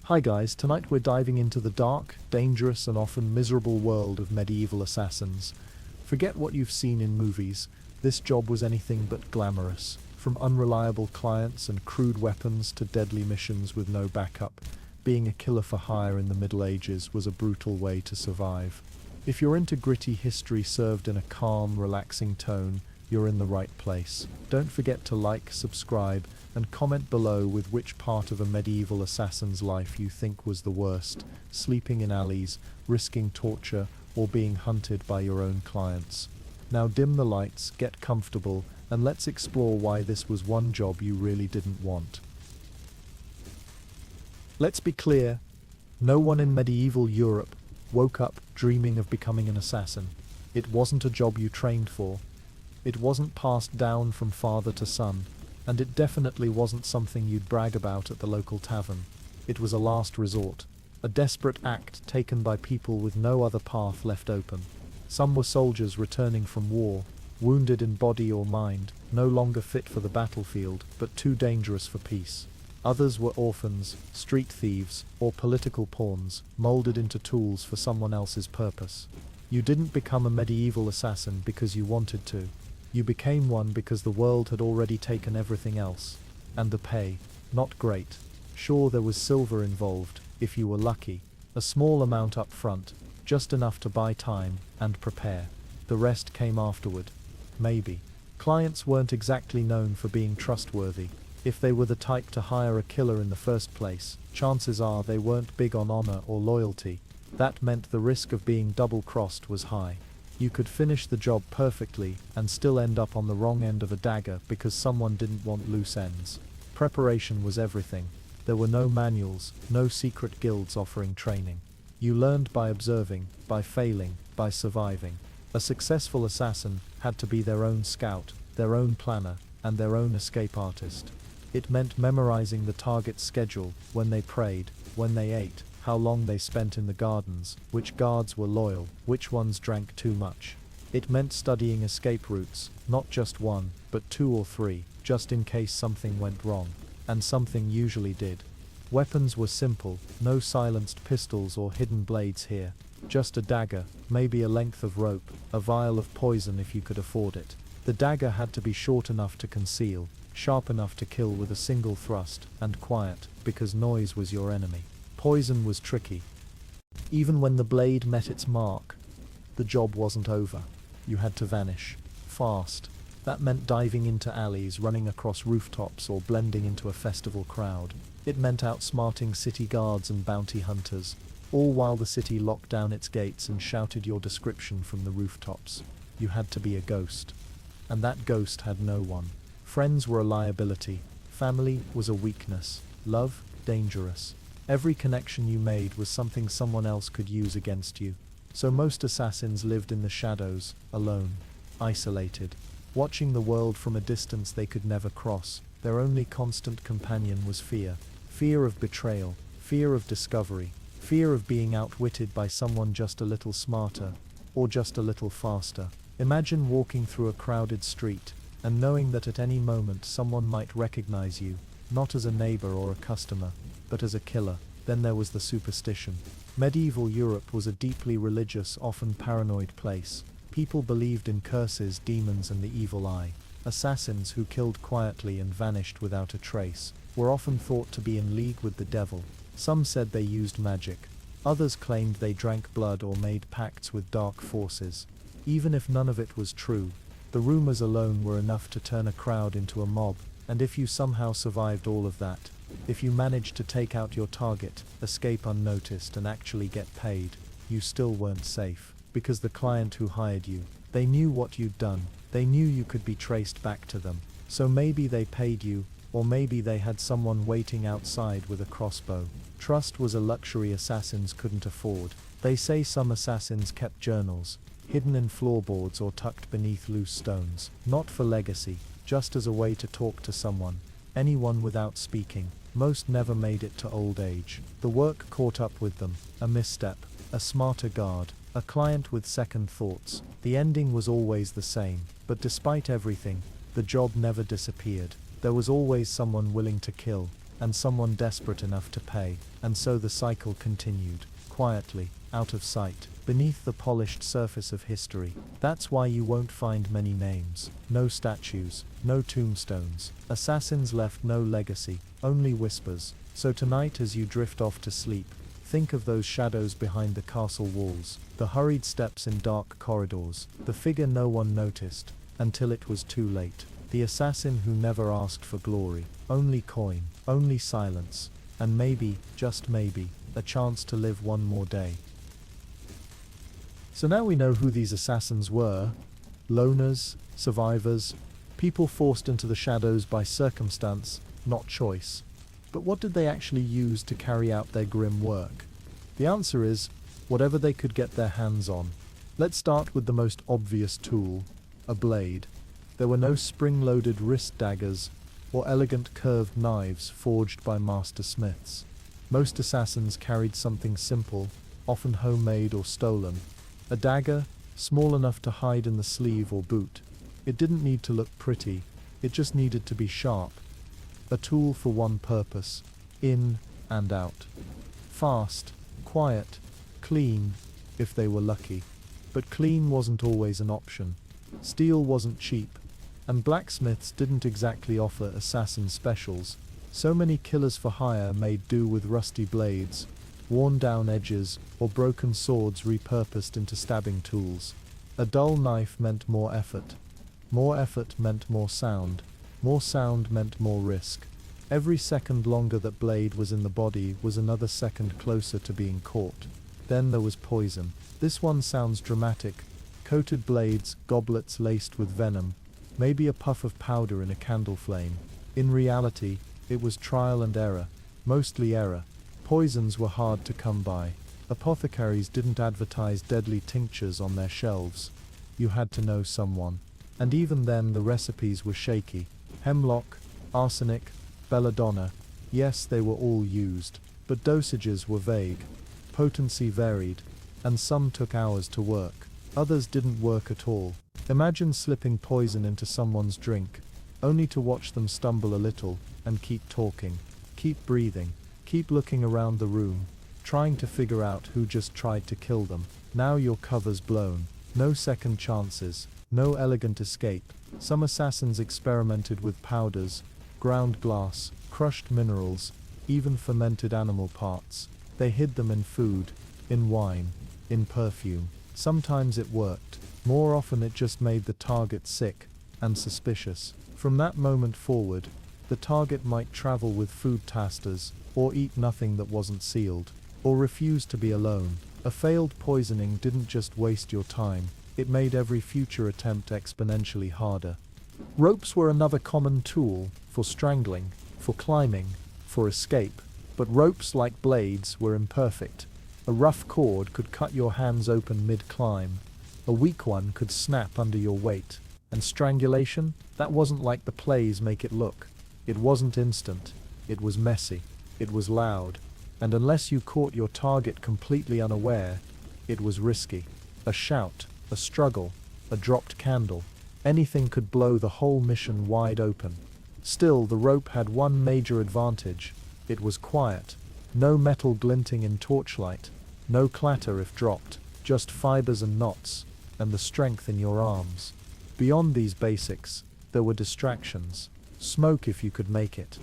Hi guys, tonight we're diving into the dark, dangerous and often miserable world of medieval assassins. Forget what you've seen in movies, this job was anything but glamorous. From unreliable clients and crude weapons to deadly missions with no backup, being a killer for hire in the Middle Ages was a brutal way to survive. If you're into gritty history served in a calm, relaxing tone, you're in the right place. Don't forget to like, subscribe, and comment below with which part of a medieval assassin's life you think was the worst: sleeping in alleys, risking torture, or being hunted by your own clients. Now dim the lights, get comfortable, and let's explore why this was one job you really didn't want. Let's be clear, no one in medieval Europe woke up dreaming of becoming an assassin. It wasn't a job you trained for. It wasn't passed down from father to son, and it definitely wasn't something you'd brag about at the local tavern. It was a last resort, a desperate act taken by people with no other path left open. Some were soldiers returning from war, wounded in body or mind, no longer fit for the battlefield, but too dangerous for peace. Others were orphans, street thieves, or political pawns, molded into tools for someone else's purpose. You didn't become a medieval assassin because you wanted to. You became one because the world had already taken everything else. And the pay, not great. Sure, there was silver involved, if you were lucky. A small amount up front, just enough to buy time and prepare. The rest came afterward. Maybe. Clients weren't exactly known for being trustworthy. If they were the type to hire a killer in the first place, chances are they weren't big on honor or loyalty. That meant the risk of being double-crossed was high. You could finish the job perfectly and still end up on the wrong end of a dagger because someone didn't want loose ends. Preparation was everything. There were no manuals, no secret guilds offering training. You learned by observing, by failing, by surviving. A successful assassin had to be their own scout, their own planner, and their own escape artist. It meant memorizing the target's schedule, when they prayed, when they ate, how long they spent in the gardens, which guards were loyal, which ones drank too much. It meant studying escape routes, not just one, but 2 or 3, just in case something went wrong. And something usually did. Weapons were simple, no silenced pistols or hidden blades here. Just a dagger, maybe a length of rope, a vial of poison if you could afford it. The dagger had to be short enough to conceal, sharp enough to kill with a single thrust, and quiet, because noise was your enemy. Poison was tricky. Even when the blade met its mark, the job wasn't over. You had to vanish. Fast. That meant diving into alleys, running across rooftops, or blending into a festival crowd. It meant outsmarting city guards and bounty hunters, all while the city locked down its gates and shouted your description from the rooftops. You had to be a ghost. And that ghost had no one. Friends were a liability. Family was a weakness. Love, dangerous. Every connection you made was something someone else could use against you. So most assassins lived in the shadows, alone, isolated, watching the world from a distance they could never cross. Their only constant companion was fear. Fear of betrayal, fear of discovery, fear of being outwitted by someone just a little smarter, or just a little faster. Imagine walking through a crowded street, and knowing that at any moment someone might recognize you, not as a neighbor or a customer, but as a killer. Then there was the superstition. Medieval Europe was a deeply religious, often paranoid place. People believed in curses, demons, and the evil eye. Assassins who killed quietly and vanished without a trace were often thought to be in league with the devil. Some said they used magic. Others claimed they drank blood or made pacts with dark forces. Even if none of it was true, the rumors alone were enough to turn a crowd into a mob. And if you somehow survived all of that, if you managed to take out your target, escape unnoticed, and actually get paid, you still weren't safe. Because the client who hired you, they knew what you'd done. They knew you could be traced back to them. So maybe they paid you, or maybe they had someone waiting outside with a crossbow. Trust was a luxury assassins couldn't afford. They say some assassins kept journals, hidden in floorboards or tucked beneath loose stones, not for legacy, just as a way to talk to someone, anyone without speaking. Most never made it to old age. The work caught up with them, a misstep, a smarter guard, a client with second thoughts. The ending was always the same, but despite everything, the job never disappeared. There was always someone willing to kill, and someone desperate enough to pay, and so the cycle continued, quietly, out of sight, beneath the polished surface of history. That's why you won't find many names, no statues, no tombstones. Assassins left no legacy, only whispers. So tonight as you drift off to sleep, think of those shadows behind the castle walls, the hurried steps in dark corridors, the figure no one noticed, until it was too late. The assassin who never asked for glory, only coin, only silence, and maybe, just maybe, a chance to live one more day. So now we know who these assassins were: loners, survivors, people forced into the shadows by circumstance, not choice. But what did they actually use to carry out their grim work? The answer is, whatever they could get their hands on. Let's start with the most obvious tool, a blade. There were no spring-loaded wrist daggers or elegant curved knives forged by master smiths. Most assassins carried something simple, often homemade or stolen. A dagger, small enough to hide in the sleeve or boot. It didn't need to look pretty, it just needed to be sharp. A tool for one purpose, in and out. Fast, quiet, clean, if they were lucky. But clean wasn't always an option. Steel wasn't cheap, and blacksmiths didn't exactly offer assassin specials. So many killers for hire made do with rusty blades, worn down edges, or broken swords repurposed into stabbing tools. A dull knife meant more effort. More effort meant more sound. More sound meant more risk. Every second longer that blade was in the body was another second closer to being caught. Then there was poison. This one sounds dramatic. Coated blades, goblets laced with venom, maybe a puff of powder in a candle flame. In reality, it was trial and error, mostly error. Poisons were hard to come by. Apothecaries didn't advertise deadly tinctures on their shelves. You had to know someone. And even then the recipes were shaky. Hemlock, arsenic, belladonna, yes, they were all used, but dosages were vague. Potency varied, and some took hours to work. Others didn't work at all. Imagine slipping poison into someone's drink, only to watch them stumble a little, and keep talking, keep breathing, keep looking around the room, trying to figure out who just tried to kill them. Now your cover's blown. No second chances, no elegant escape. Some assassins experimented with powders, ground glass, crushed minerals, even fermented animal parts. They hid them in food, in wine, in perfume. Sometimes it worked. More often it just made the target sick and suspicious. From that moment forward, the target might travel with food tasters, or eat nothing that wasn't sealed, or refuse to be alone. A failed poisoning didn't just waste your time, it made every future attempt exponentially harder. Ropes were another common tool, for strangling, for climbing, for escape. But ropes, like blades, were imperfect. A rough cord could cut your hands open mid-climb. A weak one could snap under your weight. And strangulation? That wasn't like the plays make it look. It wasn't instant. It was messy. It was loud. And unless you caught your target completely unaware, it was risky. A shout, a struggle, a dropped candle. Anything could blow the whole mission wide open. Still, the rope had one major advantage. It was quiet. No metal glinting in torchlight. No clatter if dropped. Just fibers and knots, and the strength in your arms. Beyond these basics, there were distractions. Smoke if you could make it.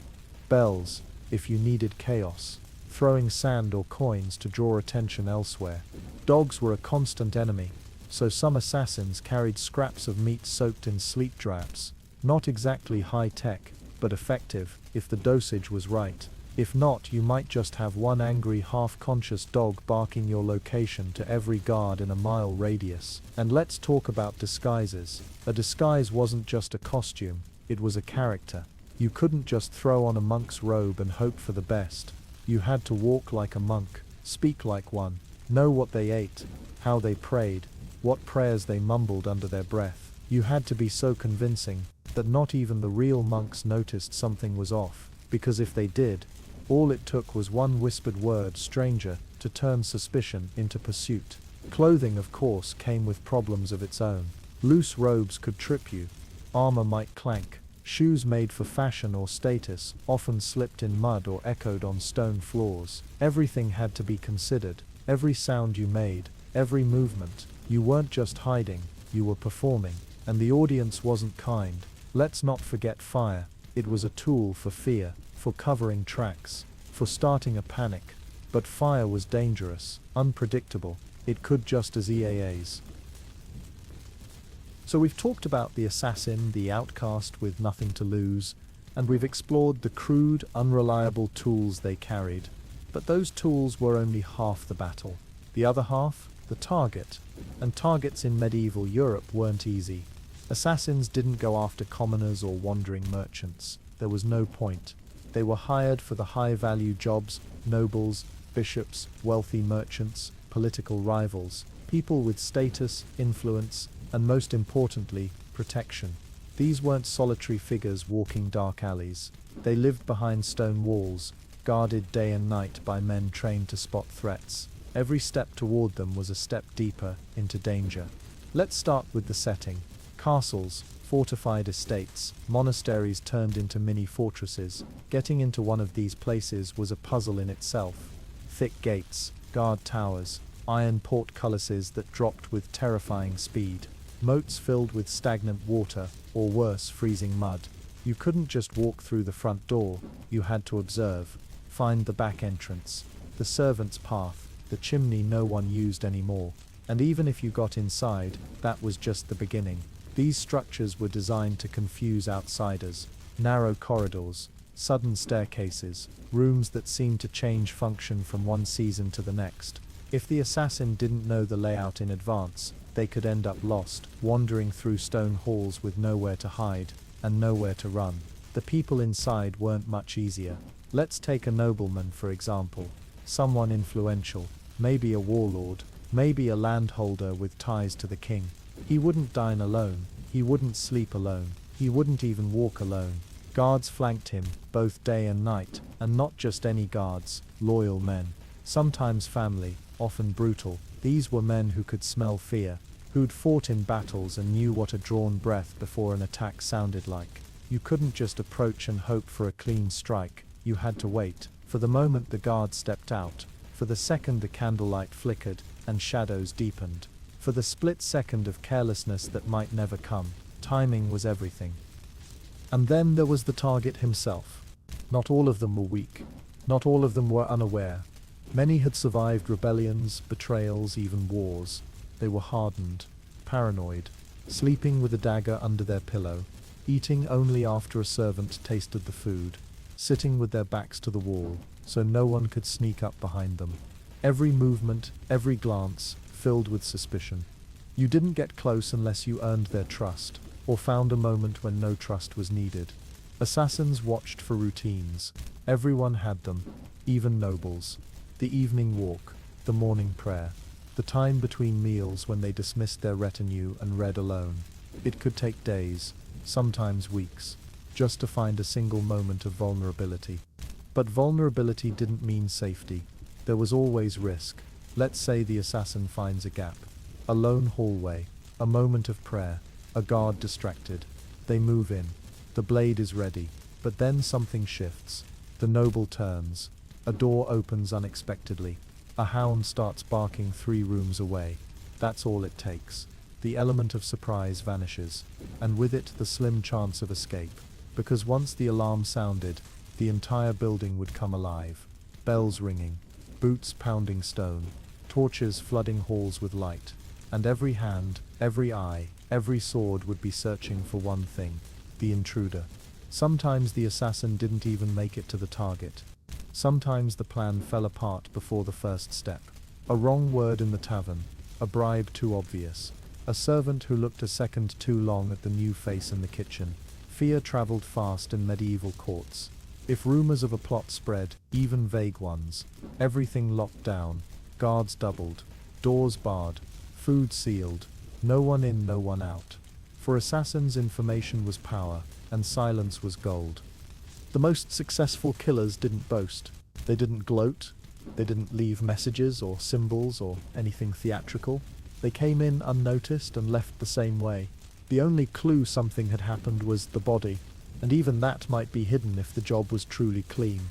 Bells, if you needed chaos. Throwing sand or coins to draw attention elsewhere. Dogs were a constant enemy, so some assassins carried scraps of meat soaked in sleep draughts. Not exactly high-tech, but effective, if the dosage was right. If not, you might just have one angry, half-conscious dog barking your location to every guard in a mile radius. And let's talk about disguises. A disguise wasn't just a costume, it was a character. You couldn't just throw on a monk's robe and hope for the best. You had to walk like a monk, speak like one, know what they ate, how they prayed, what prayers they mumbled under their breath. You had to be so convincing that not even the real monks noticed something was off, because if they did, all it took was one whispered word, stranger, to turn suspicion into pursuit. Clothing, of course, came with problems of its own. Loose robes could trip you, armor might clank, Shoes made for fashion or status often slipped in mud or echoed on stone floors. Everything had to be considered. Every sound you made, every movement. You weren't just hiding, you were performing. And the audience wasn't kind. Let's not forget fire. It was a tool for fear, for covering tracks, for starting a panic. But fire was dangerous, unpredictable. It could just as EAAs. So we've talked about the assassin, the outcast with nothing to lose, and we've explored the crude, unreliable tools they carried. But those tools were only half the battle. The other half, the target. And targets in medieval Europe weren't easy. Assassins didn't go after commoners or wandering merchants. There was no point. They were hired for the high-value jobs, nobles, bishops, wealthy merchants, political rivals, people with status, influence, and most importantly, protection. These weren't solitary figures walking dark alleys. They lived behind stone walls, guarded day and night by men trained to spot threats. Every step toward them was a step deeper into danger. Let's start with the setting. Castles, fortified estates, monasteries turned into mini fortresses. Getting into one of these places was a puzzle in itself. Thick gates, guard towers, iron portcullises that dropped with terrifying speed. Moats filled with stagnant water, or worse, freezing mud. You couldn't just walk through the front door, you had to observe. Find the back entrance, the servant's path, the chimney no one used anymore. And even if you got inside, that was just the beginning. These structures were designed to confuse outsiders. Narrow corridors, sudden staircases, rooms that seemed to change function from one season to the next. If the assassin didn't know the layout in advance, they could end up lost, wandering through stone halls with nowhere to hide, and nowhere to run. The people inside weren't much easier. Let's take a nobleman for example. Someone influential, maybe a warlord, maybe a landholder with ties to the king. He wouldn't dine alone, he wouldn't sleep alone, he wouldn't even walk alone. Guards flanked him, both day and night, and not just any guards, loyal men. Sometimes family, often brutal. These were men who could smell fear, who'd fought in battles and knew what a drawn breath before an attack sounded like. You couldn't just approach and hope for a clean strike, you had to wait, for the moment the guard stepped out, for the second the candlelight flickered, and shadows deepened, for the split second of carelessness that might never come. Timing was everything. And then there was the target himself. Not all of them were weak. Not all of them were unaware. Many had survived rebellions, betrayals, even wars. They were hardened, paranoid, sleeping with a dagger under their pillow, eating only after a servant tasted the food, sitting with their backs to the wall, so no one could sneak up behind them. Every movement, every glance, filled with suspicion. You didn't get close unless you earned their trust, or found a moment when no trust was needed. Assassins watched for routines. Everyone had them, even nobles. The evening walk, the morning prayer, the time between meals when they dismissed their retinue and read alone. It could take days, sometimes weeks, just to find a single moment of vulnerability. But vulnerability didn't mean safety. There was always risk. Let's say the assassin finds a gap, a lone hallway, a moment of prayer, a guard distracted. They move in. The blade is ready, but then something shifts. The noble turns. A door opens unexpectedly. A hound starts barking 3 rooms away. That's all it takes. The element of surprise vanishes, and with it the slim chance of escape. Because once the alarm sounded, the entire building would come alive. Bells ringing, boots pounding stone, torches flooding halls with light, and every hand, every eye, every sword would be searching for one thing: the intruder. Sometimes the assassin didn't even make it to the target. Sometimes the plan fell apart before the first step. A wrong word in the tavern, a bribe too obvious, a servant who looked a second too long at the new face in the kitchen. Fear traveled fast in medieval courts. If rumors of a plot spread, even vague ones, everything locked down, guards doubled, doors barred, food sealed, no one in, no one out. For assassins, information was power, and silence was gold. The most successful killers didn't boast. They didn't gloat. They didn't leave messages or symbols or anything theatrical. They came in unnoticed and left the same way. The only clue something had happened was the body. and even that might be hidden if the job was truly clean.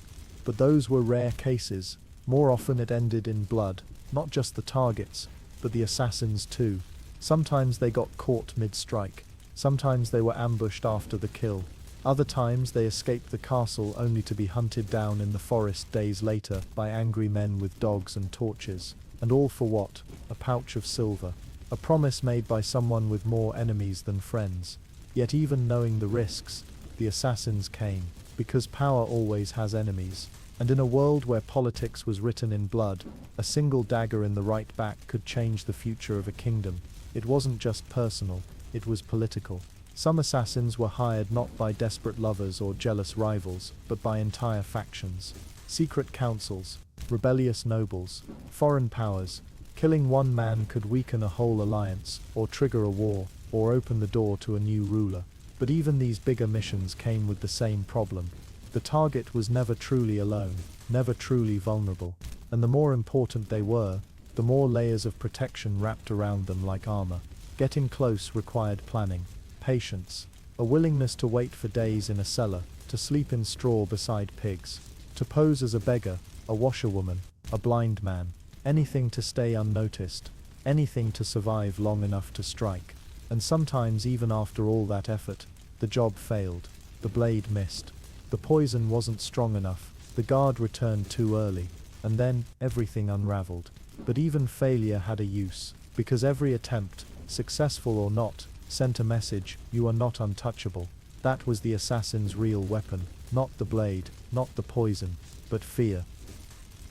But those were rare cases. More often it ended in blood, not just the targets, but the assassins too. Sometimes they got caught mid-strike, sometimes they were ambushed after the kill. Other times they escaped the castle only to be hunted down in the forest days later by angry men with dogs and torches. And all for what? A pouch of silver. A promise made by someone with more enemies than friends. Yet even knowing the risks, the assassins came, because power always has enemies. And in a world where politics was written in blood, a single dagger in the right back could change the future of a kingdom. It wasn't just personal, it was political. Some assassins were hired not by desperate lovers or jealous rivals, but by entire factions. Secret councils, rebellious nobles, foreign powers. Killing one man could weaken a whole alliance, or trigger a war, or open the door to a new ruler. But even these bigger missions came with the same problem. The target was never truly alone, never truly vulnerable. And the more important they were, the more layers of protection wrapped around them like armor. Getting close required planning, patience, a willingness to wait for days in a cellar, to sleep in straw beside pigs, to pose as a beggar, a washerwoman, a blind man, anything to stay unnoticed, anything to survive long enough to strike. And sometimes even after all that effort, the job failed, the blade missed, the poison wasn't strong enough, the guard returned too early, and then everything unraveled. But even failure had a use, because every attempt, successful or not, sent a message: you are not untouchable. That was the assassin's real weapon, not the blade, not the poison, but fear.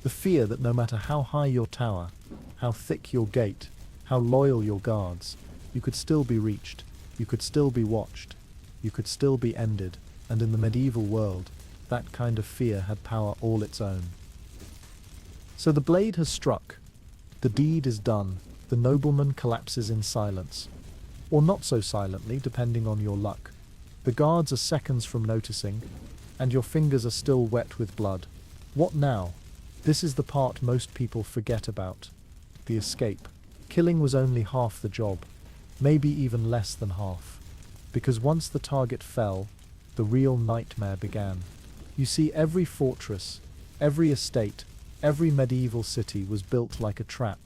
The fear that no matter how high your tower, how thick your gate, how loyal your guards, you could still be reached, you could still be watched, you could still be ended. And in the medieval world, that kind of fear had power all its own. So the blade has struck. The deed is done. The nobleman collapses in silence. Or not so silently, depending on your luck. The guards are seconds from noticing, and your fingers are still wet with blood. What now? This is the part most people forget about. The escape. Killing was only half the job. Maybe even less than half. Because once the target fell, the real nightmare began. You see, every fortress, every estate, every medieval city was built like a trap.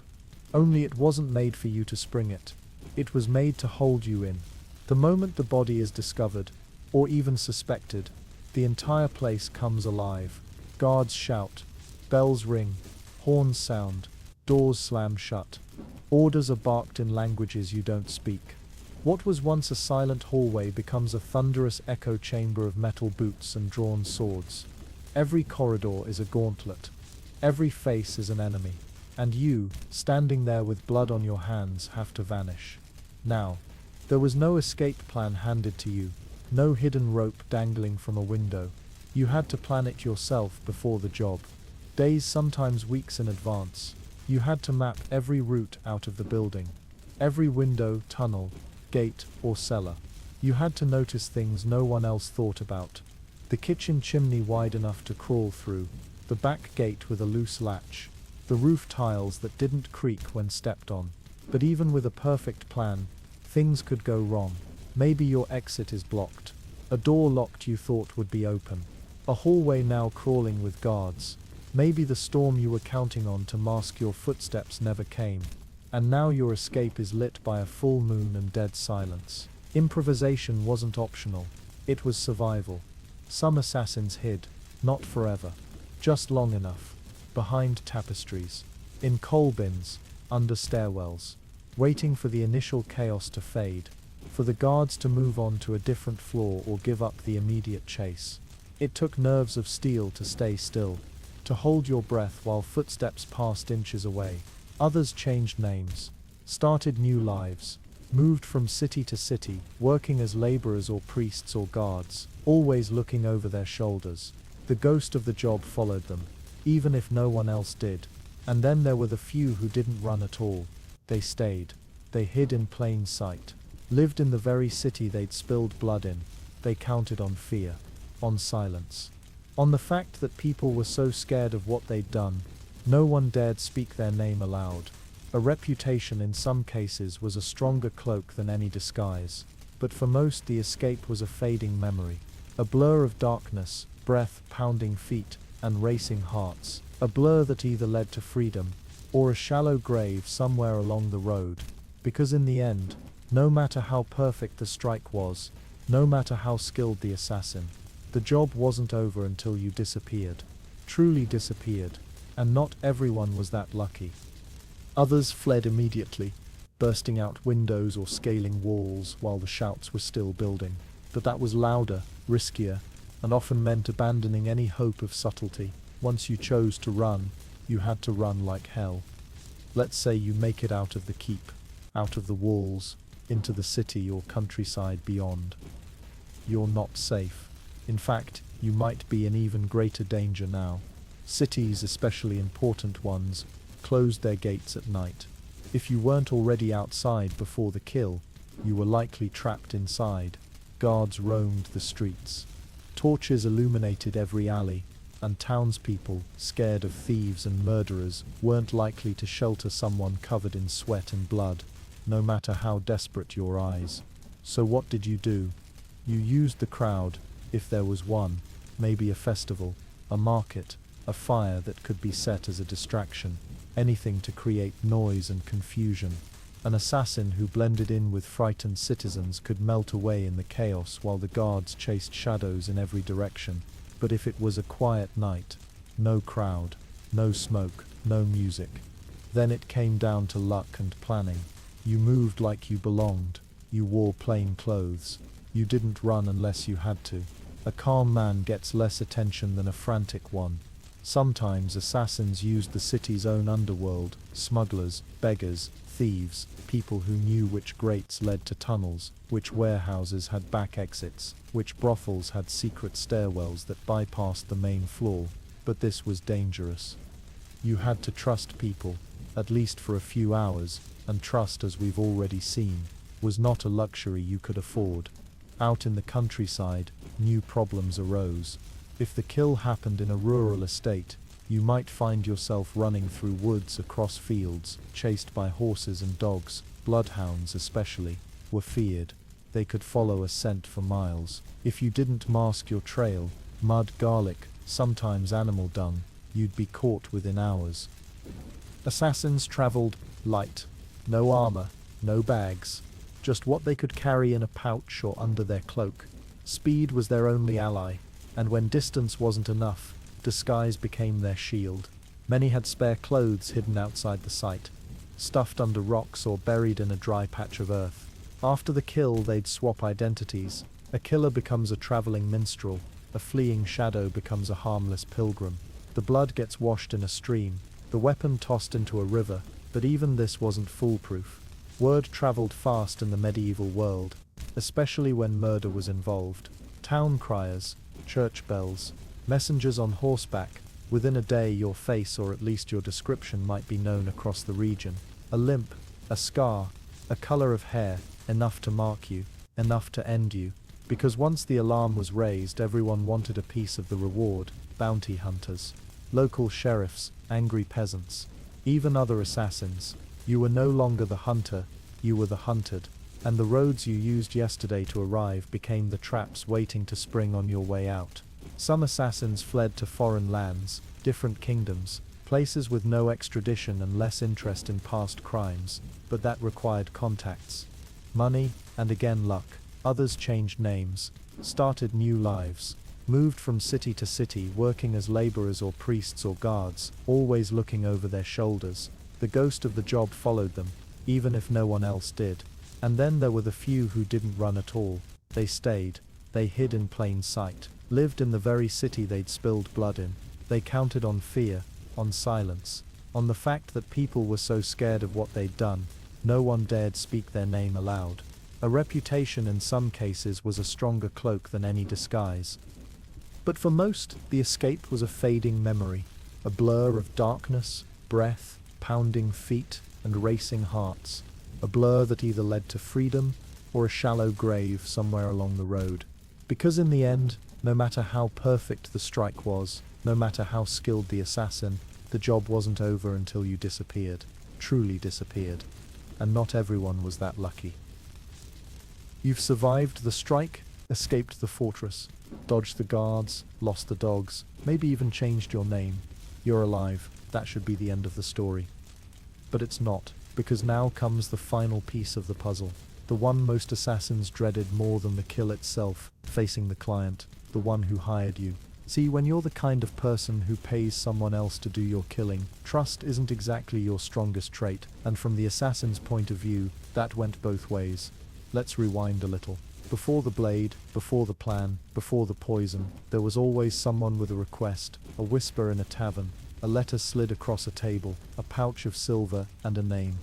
Only it wasn't made for you to spring it. It was made to hold you in. The moment the body is discovered, or even suspected, the entire place comes alive. Guards shout, bells ring, horns sound, doors slam shut. Orders are barked in languages you don't speak. What was once a silent hallway becomes a thunderous echo chamber of metal boots and drawn swords. Every corridor is a gauntlet. Every face is an enemy. And you, standing there with blood on your hands, have to vanish. Now, there was no escape plan handed to you, no hidden rope dangling from a window. You had to plan it yourself before the job. Days, sometimes weeks in advance. You had to map every route out of the building. Every window, tunnel, gate, or cellar. You had to notice things no one else thought about. The kitchen chimney wide enough to crawl through, the back gate with a loose latch, the roof tiles that didn't creak when stepped on. But even with a perfect plan, things could go wrong. Maybe your exit is blocked. A door locked you thought would be open. A hallway now crawling with guards. Maybe the storm you were counting on to mask your footsteps never came. And now your escape is lit by a full moon and dead silence. Improvisation wasn't optional. It was survival. Some assassins hid, not forever, just long enough, behind tapestries, in coal bins, under stairwells, waiting for the initial chaos to fade, for the guards to move on to a different floor or give up the immediate chase. It took nerves of steel to stay still, to hold your breath while footsteps passed inches away. Others changed names, started new lives, moved from city to city, working as laborers or priests or guards, always looking over their shoulders. The ghost of the job followed them, even if no one else did. And then there were the few who didn't run at all. They stayed. They hid in plain sight. Lived in the very city they'd spilled blood in. They counted on fear, on silence, on the fact that people were so scared of what they'd done, no one dared speak their name aloud. A reputation in some cases was a stronger cloak than any disguise, but for most the escape was a fading memory. A blur of darkness, breath-pounding feet, and racing hearts. A blur that either led to freedom, or a shallow grave somewhere along the road. Because in the end, no matter how perfect the strike was, no matter how skilled the assassin, the job wasn't over until you disappeared. Truly disappeared. And not everyone was that lucky. Others fled immediately, bursting out windows or scaling walls while the shouts were still building. But that was louder, riskier, and often meant abandoning any hope of subtlety. Once you chose to run, you had to run like hell. Let's say you make it out of the keep, out of the walls, into the city or countryside beyond. You're not safe. In fact, you might be in even greater danger now. Cities, especially important ones, closed their gates at night. If you weren't already outside before the kill, you were likely trapped inside. Guards roamed the streets. Torches illuminated every alley, and townspeople, scared of thieves and murderers, weren't likely to shelter someone covered in sweat and blood, no matter how desperate your eyes. So what did you do? You used the crowd, if there was one, maybe a festival, a market, a fire that could be set as a distraction, anything to create noise and confusion. An assassin who blended in with frightened citizens could melt away in the chaos while the guards chased shadows in every direction. But if it was a quiet night, no crowd, no smoke, no music, then it came down to luck and planning. You moved like you belonged. You wore plain clothes. You didn't run unless you had to. A calm man gets less attention than a frantic one. Sometimes assassins used the city's own underworld, smugglers, beggars, thieves, people who knew which grates led to tunnels, which warehouses had back exits, which brothels had secret stairwells that bypassed the main floor. But this was dangerous. You had to trust people, at least for a few hours, and trust, as we've already seen, was not a luxury you could afford. Out in the countryside, new problems arose. If the kill happened in a rural estate, you might find yourself running through woods across fields, chased by horses and dogs. Bloodhounds especially were feared. They could follow a scent for miles. If you didn't mask your trail, mud, garlic, sometimes animal dung, you'd be caught within hours. Assassins traveled light. No armor, no bags, just what they could carry in a pouch or under their cloak. Speed was their only ally, and when distance wasn't enough, disguise became their shield. Many had spare clothes hidden outside the site, stuffed under rocks or buried in a dry patch of earth. After the kill, they'd swap identities. A killer becomes a traveling minstrel, a fleeing shadow becomes a harmless pilgrim. The blood gets washed in a stream, the weapon tossed into a river, but even this wasn't foolproof. Word traveled fast in the medieval world, especially when murder was involved. Town criers, church bells, messengers on horseback. Within a day, your face, or at least your description, might be known across the region. A limp, a scar, a color of hair, enough to mark you, enough to end you. Because once the alarm was raised, everyone wanted a piece of the reward. Bounty hunters, local sheriffs, angry peasants, even other assassins. You were no longer the hunter, you were the hunted. And the roads you used yesterday to arrive became the traps waiting to spring on your way out. Some assassins fled to foreign lands, different kingdoms, places with no extradition and less interest in past crimes, but that required contacts, money, and again luck. Others changed names, started new lives, moved from city to city, working as laborers or priests or guards, always looking over their shoulders. The ghost of the job followed them, even if no one else did. And then there were the few who didn't run at all. They stayed. They hid in plain sight. Lived in the very city they'd spilled blood in. They counted on fear, on silence, on the fact that people were so scared of what they'd done, no one dared speak their name aloud. A reputation in some cases was a stronger cloak than any disguise. But for most, the escape was a fading memory, a blur of darkness, breath, pounding feet, and racing hearts. A blur that either led to freedom or a shallow grave somewhere along the road. Because in the end, no matter how perfect the strike was, no matter how skilled the assassin, the job wasn't over until you disappeared, truly disappeared. And not everyone was that lucky. You've survived the strike, escaped the fortress, dodged the guards, lost the dogs, maybe even changed your name. You're alive. That should be the end of the story. But it's not, because now comes the final piece of the puzzle. The one most assassins dreaded more than the kill itself, facing the client, the one who hired you. See, when you're the kind of person who pays someone else to do your killing, trust isn't exactly your strongest trait, and from the assassin's point of view, that went both ways. Let's rewind a little. Before the blade, before the plan, before the poison, there was always someone with a request, a whisper in a tavern, a letter slid across a table, a pouch of silver, and a name.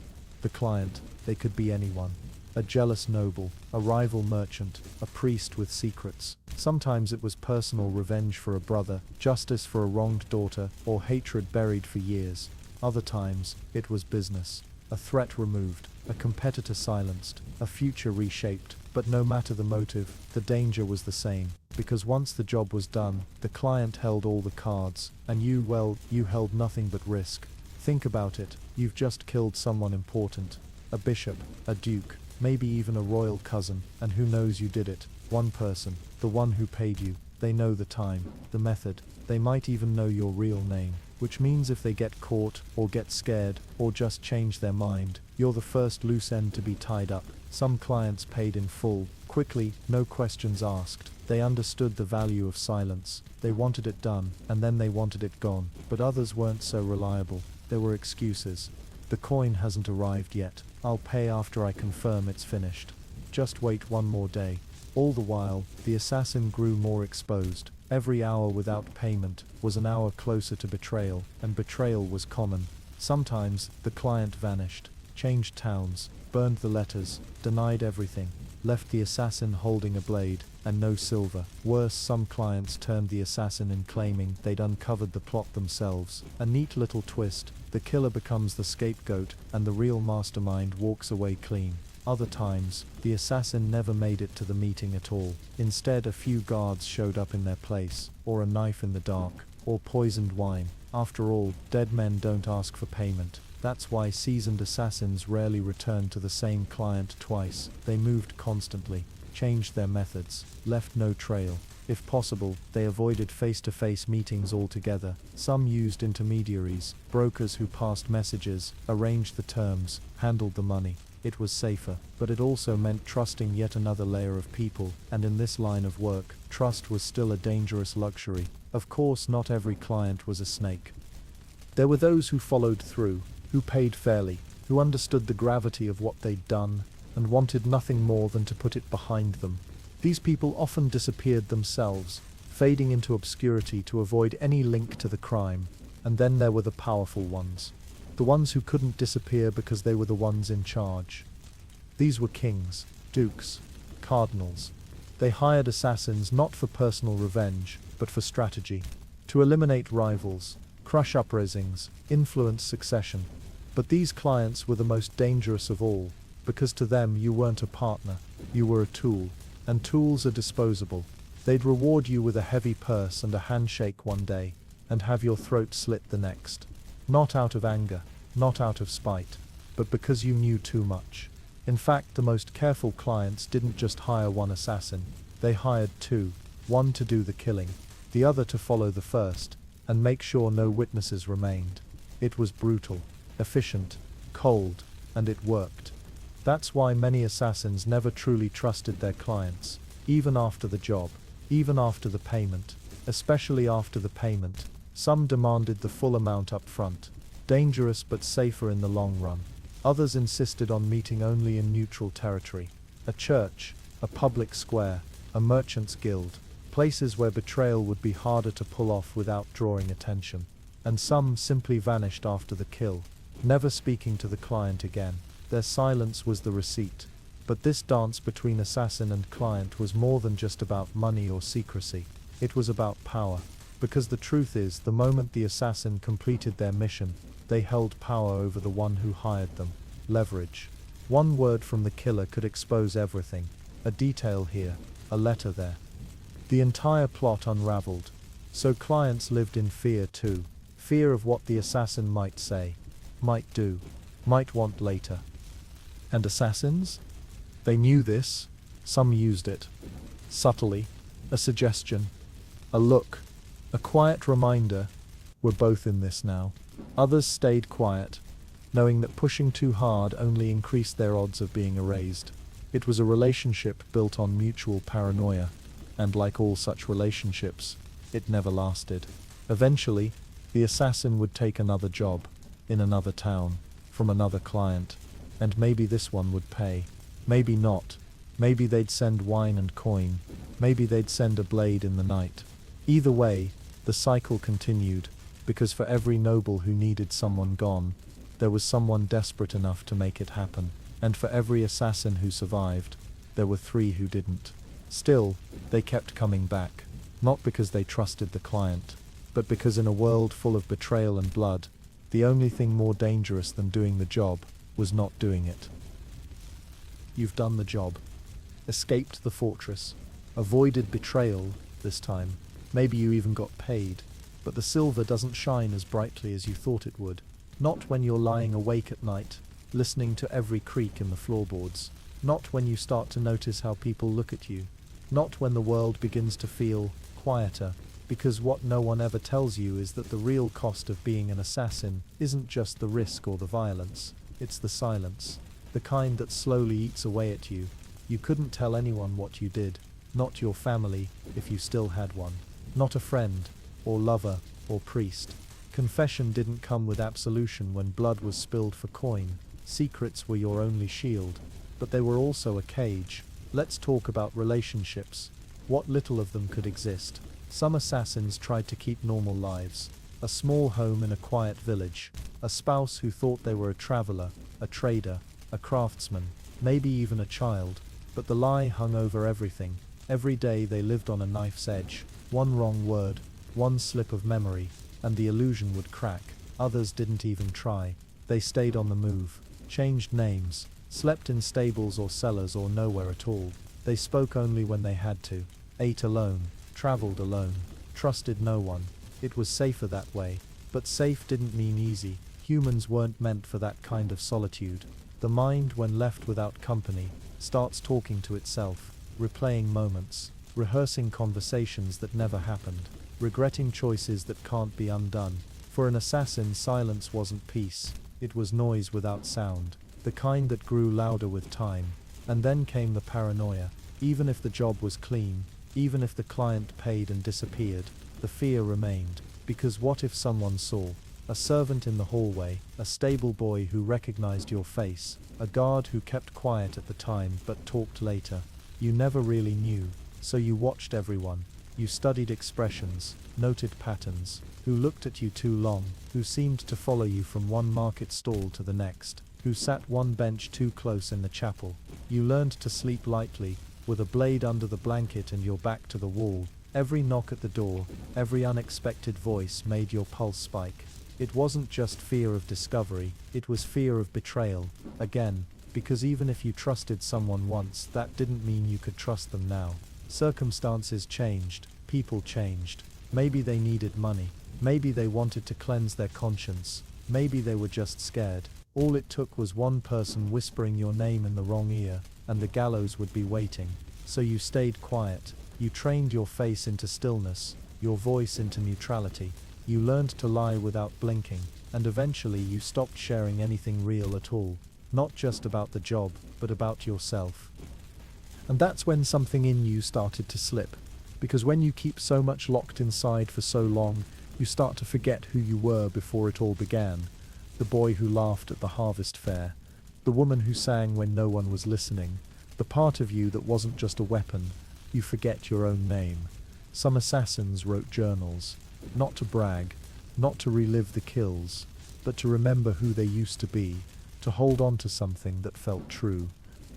The client, they could be anyone. A jealous noble, a rival merchant, a priest with secrets. Sometimes it was personal revenge for a brother, justice for a wronged daughter, or hatred buried for years. Other times, it was business. A threat removed, a competitor silenced, a future reshaped. But no matter the motive, the danger was the same. Because once the job was done, the client held all the cards, and you, well, you held nothing but risk. Think about it, you've just killed someone important. A bishop, a duke, maybe even a royal cousin, and who knows you did it? One person, the one who paid you. They know the time, the method, they might even know your real name. Which means if they get caught, or get scared, or just change their mind, you're the first loose end to be tied up. Some clients paid in full, quickly, no questions asked. They understood the value of silence. They wanted it done, and then they wanted it gone. But others weren't so reliable. There were excuses. The coin hasn't arrived yet. I'll pay after I confirm it's finished. Just wait one more day. All the while, the assassin grew more exposed. Every hour without payment was an hour closer to betrayal, and betrayal was common. Sometimes, the client vanished, changed towns, burned the letters, denied everything, left the assassin holding a blade, and no silver. Worse, some clients turned the assassin in claiming they'd uncovered the plot themselves. A neat little twist, the killer becomes the scapegoat, and the real mastermind walks away clean. Other times, the assassin never made it to the meeting at all. Instead, a few guards showed up in their place, or a knife in the dark, or poisoned wine. After all, dead men don't ask for payment. That's why seasoned assassins rarely returned to the same client twice. They moved constantly, changed their methods, left no trail. If possible, they avoided face-to-face meetings altogether. Some used intermediaries, brokers who passed messages, arranged the terms, handled the money. It was safer, but it also meant trusting yet another layer of people, and in this line of work, trust was still a dangerous luxury. Of course, not every client was a snake. There were those who followed through, who paid fairly, who understood the gravity of what they'd done, and wanted nothing more than to put it behind them. These people often disappeared themselves, fading into obscurity to avoid any link to the crime. And then there were the powerful ones. The ones who couldn't disappear because they were the ones in charge. These were kings, dukes, cardinals. They hired assassins not for personal revenge, but for strategy. To eliminate rivals, crush uprisings, influence succession. But these clients were the most dangerous of all, because to them you weren't a partner, you were a tool. And tools are disposable. They'd reward you with a heavy purse and a handshake one day, and have your throat slit the next. Not out of anger, not out of spite, but because you knew too much. In fact, the most careful clients didn't just hire one assassin, they hired two, one to do the killing, the other to follow the first, and make sure no witnesses remained. It was brutal, efficient, cold, and it worked. That's why many assassins never truly trusted their clients, even after the job, even after the payment, especially after the payment. Some demanded the full amount up front, dangerous but safer in the long run. Others insisted on meeting only in neutral territory, a church, a public square, a merchant's guild, places where betrayal would be harder to pull off without drawing attention. And some simply vanished after the kill, never speaking to the client again. Their silence was the receipt. But this dance between assassin and client was more than just about money or secrecy. It was about power. Because the truth is, the moment the assassin completed their mission, they held power over the one who hired them. Leverage. One word from the killer could expose everything. A detail here, a letter there. The entire plot unraveled. So clients lived in fear too. Fear of what the assassin might say, might do, might want later. And assassins? They knew this. Some used it. Subtly, a suggestion, a look, a quiet reminder, we're both in this now. Others stayed quiet, knowing that pushing too hard only increased their odds of being erased. It was a relationship built on mutual paranoia, and like all such relationships, it never lasted. Eventually, the assassin would take another job, in another town, from another client, and maybe this one would pay. Maybe not. Maybe they'd send wine and coin. Maybe they'd send a blade in the night. Either way, the cycle continued, because for every noble who needed someone gone, there was someone desperate enough to make it happen. And for every assassin who survived, there were 3 who didn't. Still, they kept coming back, not because they trusted the client, but because in a world full of betrayal and blood, the only thing more dangerous than doing the job was not doing it. You've done the job. Escaped the fortress. Avoided betrayal, this time. Maybe you even got paid. But the silver doesn't shine as brightly as you thought it would. Not when you're lying awake at night, listening to every creak in the floorboards. Not when you start to notice how people look at you. Not when the world begins to feel quieter. Because what no one ever tells you is that the real cost of being an assassin isn't just the risk or the violence, it's the silence. The kind that slowly eats away at you. You couldn't tell anyone what you did, not your family, if you still had one. Not a friend, or lover, or priest. Confession didn't come with absolution when blood was spilled for coin. Secrets were your only shield, but they were also a cage. Let's talk about relationships. What little of them could exist. Some assassins tried to keep normal lives. A small home in a quiet village. A spouse who thought they were a traveler, a trader, a craftsman, maybe even a child. But the lie hung over everything. Every day they lived on a knife's edge. One wrong word, one slip of memory, and the illusion would crack. Others didn't even try. They stayed on the move, changed names, slept in stables or cellars or nowhere at all. They spoke only when they had to, ate alone, traveled alone, trusted no one. It was safer that way, but safe didn't mean easy. Humans weren't meant for that kind of solitude. The mind, when left without company, starts talking to itself, replaying moments, rehearsing conversations that never happened, regretting choices that can't be undone. For an assassin, silence wasn't peace, it was noise without sound, the kind that grew louder with time. And then came the paranoia. Even if the job was clean, even if the client paid and disappeared, the fear remained. Because what if someone saw? A servant in the hallway, a stable boy who recognized your face, a guard who kept quiet at the time but talked later. You never really knew, so you watched everyone. You studied expressions, noted patterns, who looked at you too long, who seemed to follow you from one market stall to the next, who sat one bench too close in the chapel. You learned to sleep lightly, with a blade under the blanket and your back to the wall. Every knock at the door, every unexpected voice made your pulse spike. It wasn't just fear of discovery, it was fear of betrayal, again, because even if you trusted someone once, that didn't mean you could trust them now. Circumstances changed, people changed. Maybe they needed money, maybe they wanted to cleanse their conscience, maybe they were just scared. All it took was one person whispering your name in the wrong ear, and the gallows would be waiting. So you stayed quiet, you trained your face into stillness, your voice into neutrality. You learned to lie without blinking, and eventually you stopped sharing anything real at all. Not just about the job, but about yourself. And that's when something in you started to slip. Because when you keep so much locked inside for so long, you start to forget who you were before it all began. The boy who laughed at the harvest fair. The woman who sang when no one was listening. The part of you that wasn't just a weapon. You forget your own name. Some assassins wrote journals. Not to brag, not to relive the kills, but to remember who they used to be, to hold on to something that felt true.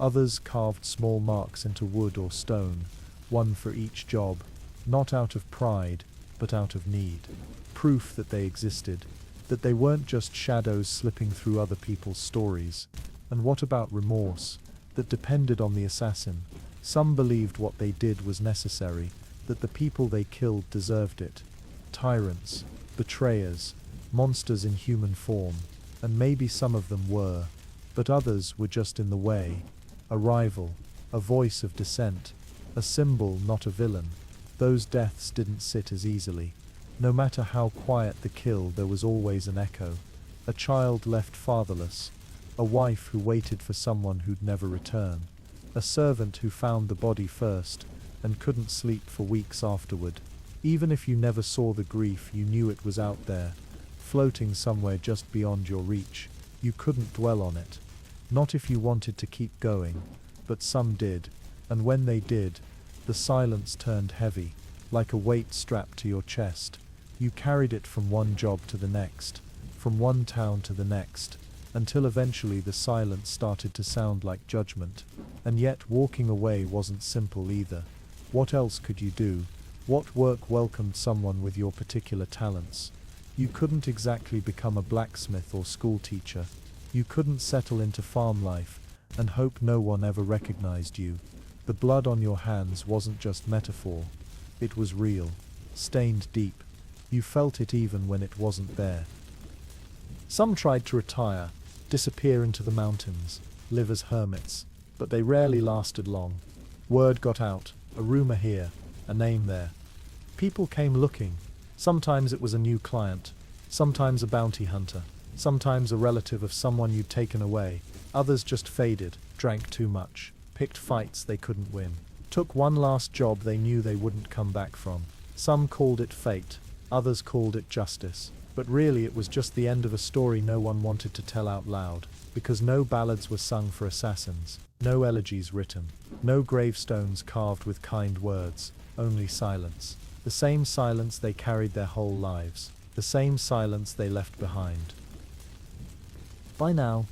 Others carved small marks into wood or stone, one for each job, not out of pride, but out of need. Proof that they existed, that they weren't just shadows slipping through other people's stories. And what about remorse? That depended on the assassin. Some believed what they did was necessary, that the people they killed deserved it. Tyrants, betrayers, monsters in human form, and maybe some of them were, but others were just in the way. A rival, a voice of dissent, A symbol, not a villain. Those deaths didn't sit as easily. No matter how quiet the kill, there was always an echo. A child left fatherless. A wife who waited for someone who'd never return. A servant who found the body first and couldn't sleep for weeks afterward. Even if you never saw the grief, you knew it was out there, floating somewhere just beyond your reach. You couldn't dwell on it. Not if you wanted to keep going, but some did, and when they did, the silence turned heavy, like a weight strapped to your chest. You carried it from one job to the next, from one town to the next, until eventually the silence started to sound like judgment. And yet walking away wasn't simple either. What else could you do? What work welcomed someone with your particular talents? You couldn't exactly become a blacksmith or school teacher. You couldn't settle into farm life and hope no one ever recognized you. The blood on your hands wasn't just metaphor. It was real, stained deep. You felt it even when it wasn't there. Some tried to retire, disappear into the mountains, live as hermits, but they rarely lasted long. Word got out, a rumor here, a name there. People came looking. Sometimes it was a new client, sometimes a bounty hunter, sometimes a relative of someone you'd taken away. Others just faded, drank too much, picked fights they couldn't win, took one last job they knew they wouldn't come back from. Some called it fate, others called it justice. But really it was just the end of a story no one wanted to tell out loud, because no ballads were sung for assassins, no elegies written, no gravestones carved with kind words, only silence. The same silence they carried their whole lives, the same silence they left behind. By now,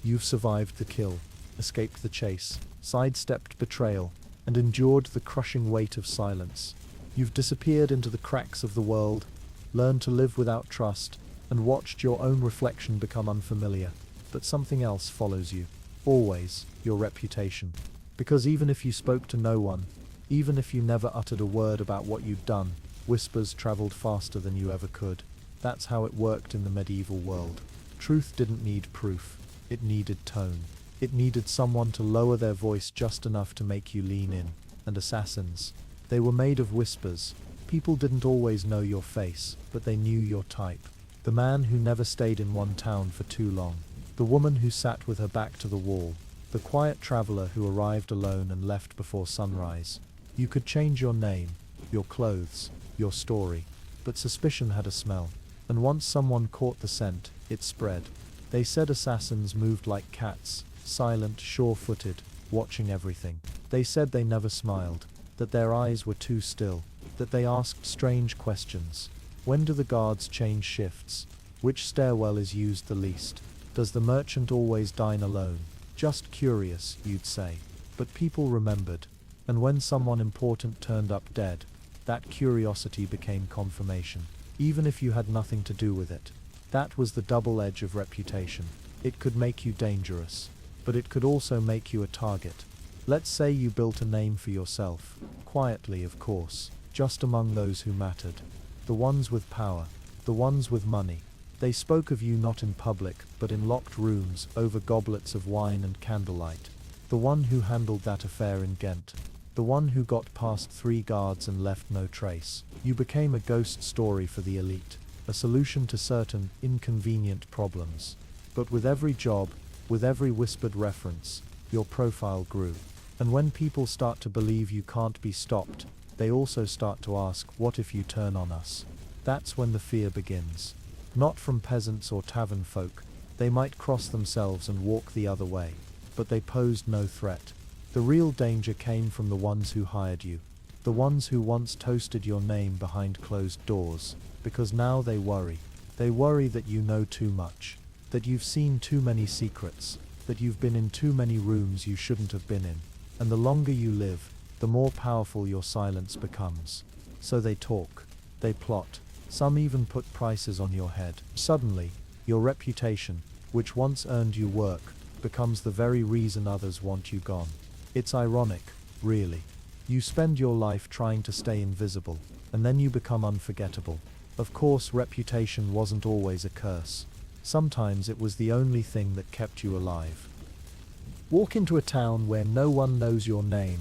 you've survived the kill, escaped the chase, sidestepped betrayal, and endured the crushing weight of silence. You've disappeared into the cracks of the world, learned to live without trust, and watched your own reflection become unfamiliar. But something else follows you. Always, your reputation. Because even if you spoke to no one, even if you never uttered a word about what you'd done, whispers traveled faster than you ever could. That's how it worked in the medieval world. Truth didn't need proof. It needed tone. It needed someone to lower their voice just enough to make you lean in. And assassins, they were made of whispers. People didn't always know your face, but they knew your type. The man who never stayed in one town for too long. The woman who sat with her back to the wall. The quiet traveler who arrived alone and left before sunrise. You could change your name, your clothes, your story, but suspicion had a smell. And once someone caught the scent, it spread. They said assassins moved like cats, silent, sure-footed, watching everything. They said they never smiled, that their eyes were too still, that they asked strange questions. When do the guards change shifts? Which stairwell is used the least? Does the merchant always dine alone? Just curious, you'd say. But people remembered. And when someone important turned up dead, that curiosity became confirmation, even if you had nothing to do with it. That was the double edge of reputation. It could make you dangerous, but it could also make you a target. Let's say you built a name for yourself, quietly of course, just among those who mattered. The ones with power, the ones with money. They spoke of you not in public, but in locked rooms, over goblets of wine and candlelight. The one who handled that affair in Ghent. The one who got past 3 guards and left no trace. You became a ghost story for the elite, a solution to certain inconvenient problems. But with every job, with every whispered reference, your profile grew. And when people start to believe you can't be stopped, they also start to ask, what if you turn on us? That's when the fear begins. Not from peasants or tavern folk. They might cross themselves and walk the other way, but they posed no threat. The real danger came from the ones who hired you, the ones who once toasted your name behind closed doors, because now they worry. They worry that you know too much, that you've seen too many secrets, that you've been in too many rooms you shouldn't have been in. And the longer you live, the more powerful your silence becomes. So they talk, they plot, some even put prices on your head. Suddenly, your reputation, which once earned you work, becomes the very reason others want you gone. It's ironic, really. You spend your life trying to stay invisible, and then you become unforgettable. Of course, reputation wasn't always a curse. Sometimes it was the only thing that kept you alive. Walk into a town where no one knows your name,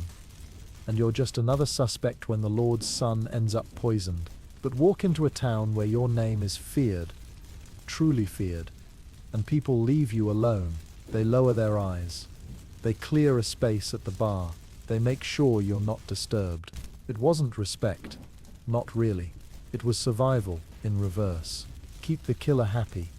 and you're just another suspect when the Lord's son ends up poisoned. But walk into a town where your name is feared, truly feared, and people leave you alone. They lower their eyes. They clear a space at the bar. They make sure you're not disturbed. It wasn't respect. Not really. It was survival, in reverse. Keep the killer happy,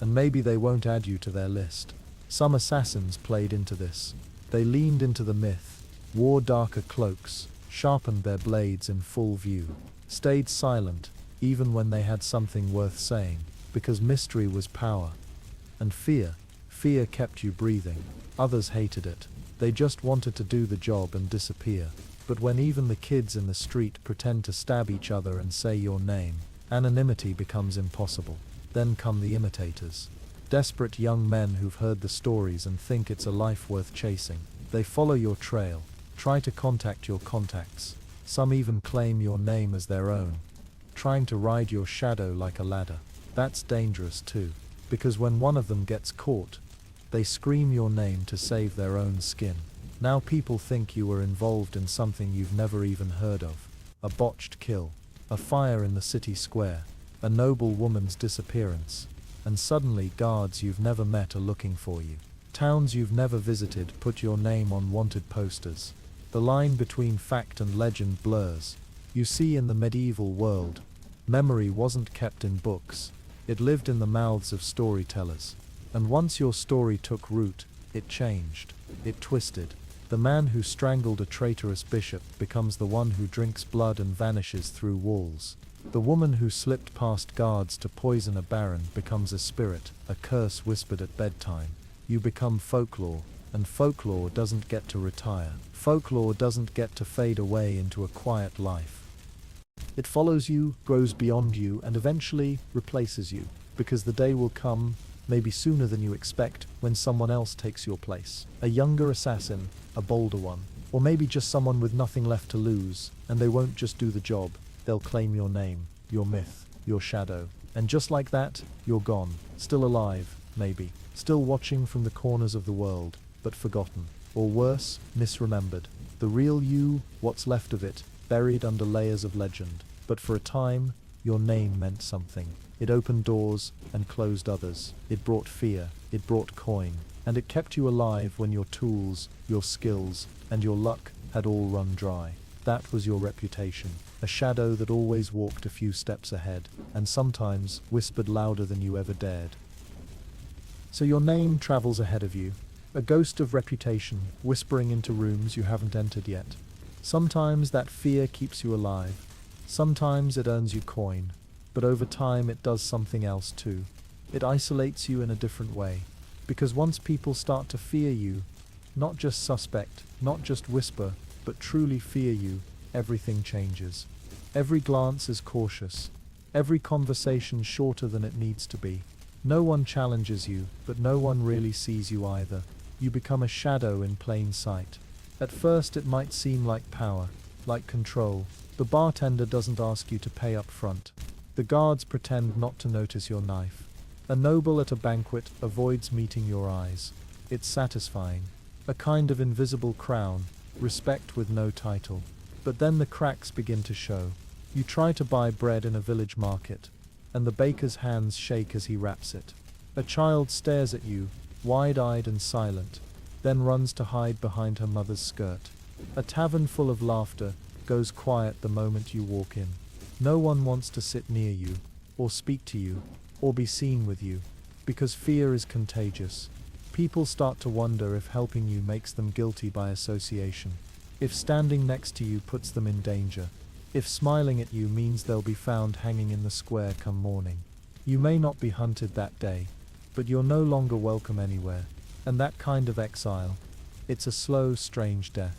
and maybe they won't add you to their list. Some assassins played into this. They leaned into the myth, wore darker cloaks, sharpened their blades in full view, stayed silent, even when they had something worth saying, because mystery was power. And fear kept you breathing. Others hated it. They just wanted to do the job and disappear. But when even the kids in the street pretend to stab each other and say your name, anonymity becomes impossible. Then come the imitators. Desperate young men who've heard the stories and think it's a life worth chasing. They follow your trail, try to contact your contacts. Some even claim your name as their own, trying to ride your shadow like a ladder. That's dangerous too, because when one of them gets caught, they scream your name to save their own skin. Now people think you were involved in something you've never even heard of. A botched kill, a fire in the city square, a noble woman's disappearance, and suddenly guards you've never met are looking for you. Towns you've never visited put your name on wanted posters. The line between fact and legend blurs. You see, in the medieval world, memory wasn't kept in books. It lived in the mouths of storytellers. And once your story took root, it changed. It twisted. The man who strangled a traitorous bishop becomes the one who drinks blood and vanishes through walls. The woman who slipped past guards to poison a baron becomes a spirit, a curse whispered at bedtime. You become folklore, and folklore doesn't get to retire. Folklore doesn't get to fade away into a quiet life. It follows you, grows beyond you, and eventually replaces you, because the day will come, maybe sooner than you expect, when someone else takes your place. A younger assassin, a bolder one, or maybe just someone with nothing left to lose, and they won't just do the job, they'll claim your name, your myth, your shadow. And just like that, you're gone. Still alive, maybe. Still watching from the corners of the world, but forgotten. Or worse, misremembered. The real you, what's left of it, buried under layers of legend. But for a time, your name meant something. It opened doors and closed others. It brought fear, it brought coin, and it kept you alive when your tools, your skills, and your luck had all run dry. That was your reputation, a shadow that always walked a few steps ahead, and sometimes whispered louder than you ever dared. So your name travels ahead of you, a ghost of reputation, whispering into rooms you haven't entered yet. Sometimes that fear keeps you alive, sometimes it earns you coin, but over time it does something else too. It isolates you in a different way, because once people start to fear you, not just suspect, not just whisper, but truly fear you, everything changes. Every glance is cautious, every conversation shorter than it needs to be. No one challenges you, but no one really sees you either. You become a shadow in plain sight. At first it might seem like power, like control. The bartender doesn't ask you to pay up front. The guards pretend not to notice your knife. A noble at a banquet avoids meeting your eyes. It's satisfying. A kind of invisible crown, respect with no title. But then the cracks begin to show. You try to buy bread in a village market, and the baker's hands shake as he wraps it. A child stares at you, wide-eyed and silent, then runs to hide behind her mother's skirt. A tavern full of laughter goes quiet the moment you walk in. No one wants to sit near you, or speak to you, or be seen with you, because fear is contagious. People start to wonder if helping you makes them guilty by association, if standing next to you puts them in danger, if smiling at you means they'll be found hanging in the square come morning. You may not be hunted that day, but you're no longer welcome anywhere, and that kind of exile, it's a slow, strange death.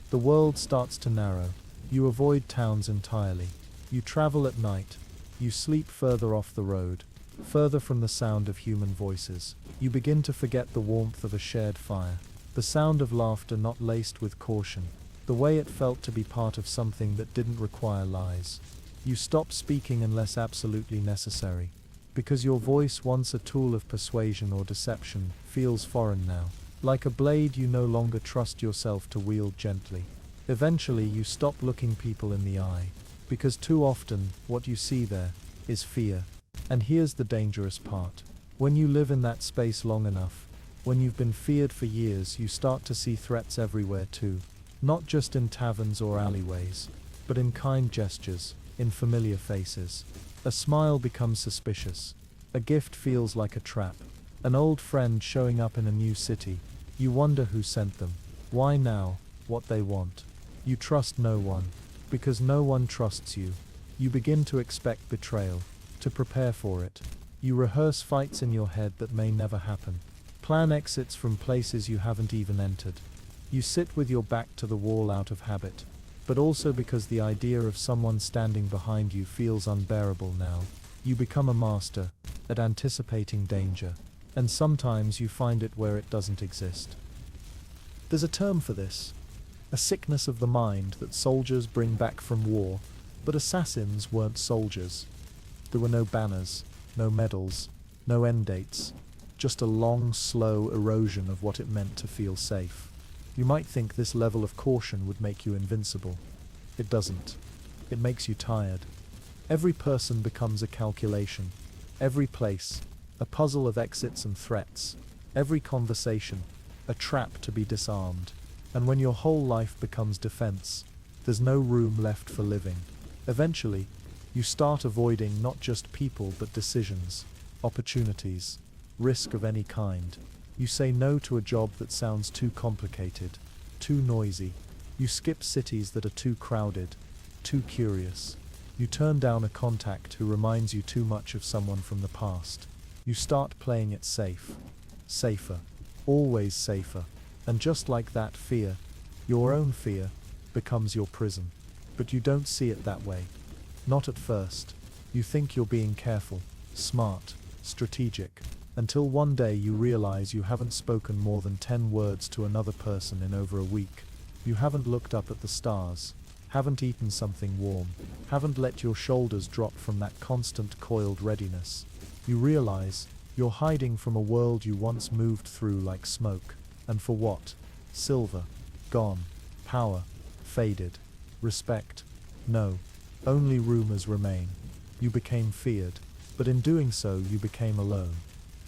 The world starts to narrow. You avoid towns entirely. You travel at night. You sleep further off the road, further from the sound of human voices. You begin to forget the warmth of a shared fire, the sound of laughter not laced with caution, the way it felt to be part of something that didn't require lies. You stop speaking unless absolutely necessary, because your voice, once a tool of persuasion or deception, feels foreign now. Like a blade you no longer trust yourself to wield gently. Eventually, you stop looking people in the eye, because too often, what you see there is fear. And here's the dangerous part. When you live in that space long enough, when you've been feared for years, you start to see threats everywhere too. Not just in taverns or alleyways, but in kind gestures, in familiar faces. A smile becomes suspicious. A gift feels like a trap. An old friend showing up in a new city. You wonder who sent them, why now, what they want. You trust no one, because no one trusts you. You begin to expect betrayal, to prepare for it. You rehearse fights in your head that may never happen. Plan exits from places you haven't even entered. You sit with your back to the wall out of habit, but also because the idea of someone standing behind you feels unbearable now. You become a master at anticipating danger, and sometimes you find it where it doesn't exist. There's a term for this, a sickness of the mind that soldiers bring back from war, but assassins weren't soldiers. There were no banners, no medals, no end dates, just a long, slow erosion of what it meant to feel safe. You might think this level of caution would make you invincible. It doesn't. It makes you tired. Every person becomes a calculation. Every place, a puzzle of exits and threats. Every conversation, a trap to be disarmed. And when your whole life becomes defense, there's no room left for living. Eventually, you start avoiding not just people but decisions, opportunities, risk of any kind. You say no to a job that sounds too complicated, too noisy. You skip cities that are too crowded, too curious. You turn down a contact who reminds you too much of someone from the past. You start playing it safe. Safer. Always safer. And just like that, fear, your own fear, becomes your prison. But you don't see it that way. Not at first. You think you're being careful, smart, strategic, until one day you realize you haven't spoken more than 10 words to another person in over a week. You haven't looked up at the stars, haven't eaten something warm, haven't let your shoulders drop from that constant coiled readiness. You realize you're hiding from a world you once moved through like smoke. And for what? Silver. Gone. Power. Faded. Respect. No. Only rumors remain. You became feared, but in doing so you became alone.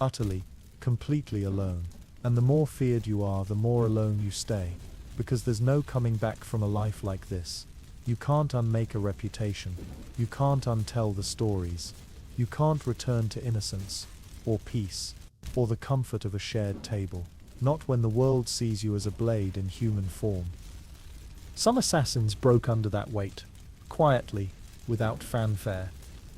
Utterly, completely alone. And the more feared you are, the more alone you stay. Because there's no coming back from a life like this. You can't unmake a reputation. You can't untell the stories. You can't return to innocence, or peace, or the comfort of a shared table. Not when the world sees you as a blade in human form. Some assassins broke under that weight. Quietly, without fanfare.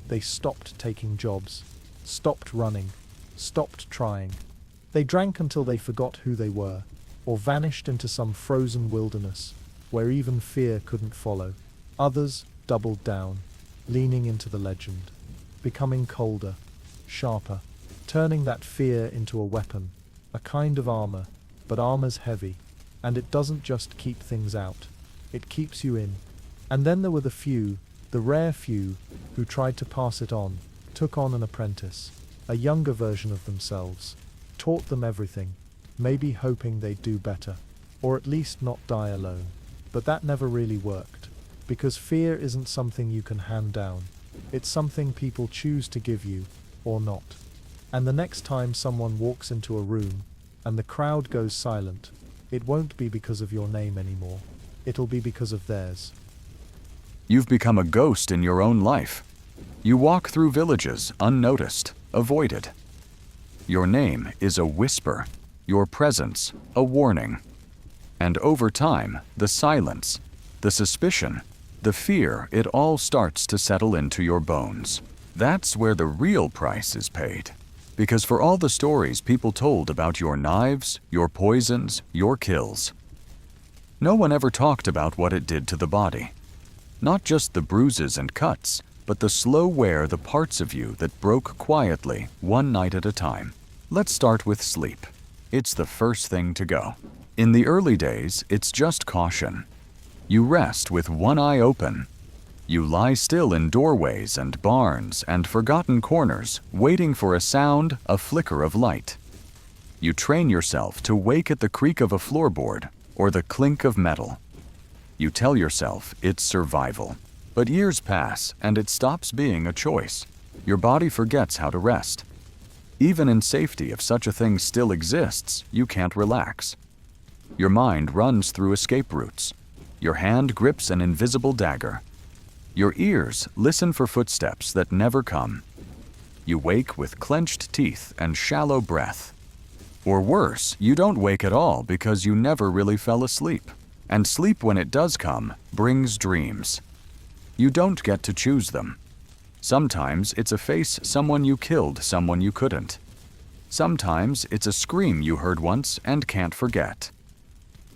They stopped taking jobs, stopped running, stopped trying. They drank until they forgot who they were, or vanished into some frozen wilderness, where even fear couldn't follow. Others doubled down, leaning into the legend, becoming colder, sharper, turning that fear into a weapon, a kind of armor, but armor's heavy, and it doesn't just keep things out, it keeps you in. And then there were the few, the rare few, who tried to pass it on, took on an apprentice, a younger version of themselves, taught them everything, maybe hoping they'd do better, or at least not die alone. But that never really worked, because fear isn't something you can hand down, it's something people choose to give you, or not. And the next time someone walks into a room, and the crowd goes silent, it won't be because of your name anymore, it'll be because of theirs. You've become a ghost in your own life. You walk through villages unnoticed, avoided. Your name is a whisper, your presence a warning. And over time, the silence, the suspicion, the fear, it all starts to settle into your bones. That's where the real price is paid. Because for all the stories people told about your knives, your poisons, your kills, no one ever talked about what it did to the body. Not just the bruises and cuts, but the slow wear, the parts of you that broke quietly, one night at a time. Let's start with sleep. It's the first thing to go. In the early days, it's just caution. You rest with one eye open. You lie still in doorways and barns and forgotten corners, waiting for a sound, a flicker of light. You train yourself to wake at the creak of a floorboard or the clink of metal. You tell yourself it's survival. But years pass and it stops being a choice. Your body forgets how to rest. Even in safety, if such a thing still exists, you can't relax. Your mind runs through escape routes. Your hand grips an invisible dagger. Your ears listen for footsteps that never come. You wake with clenched teeth and shallow breath. Or worse, you don't wake at all because you never really fell asleep. And sleep, when it does come, brings dreams. You don't get to choose them. Sometimes it's a face someone you killed, someone you couldn't. Sometimes it's a scream you heard once and can't forget.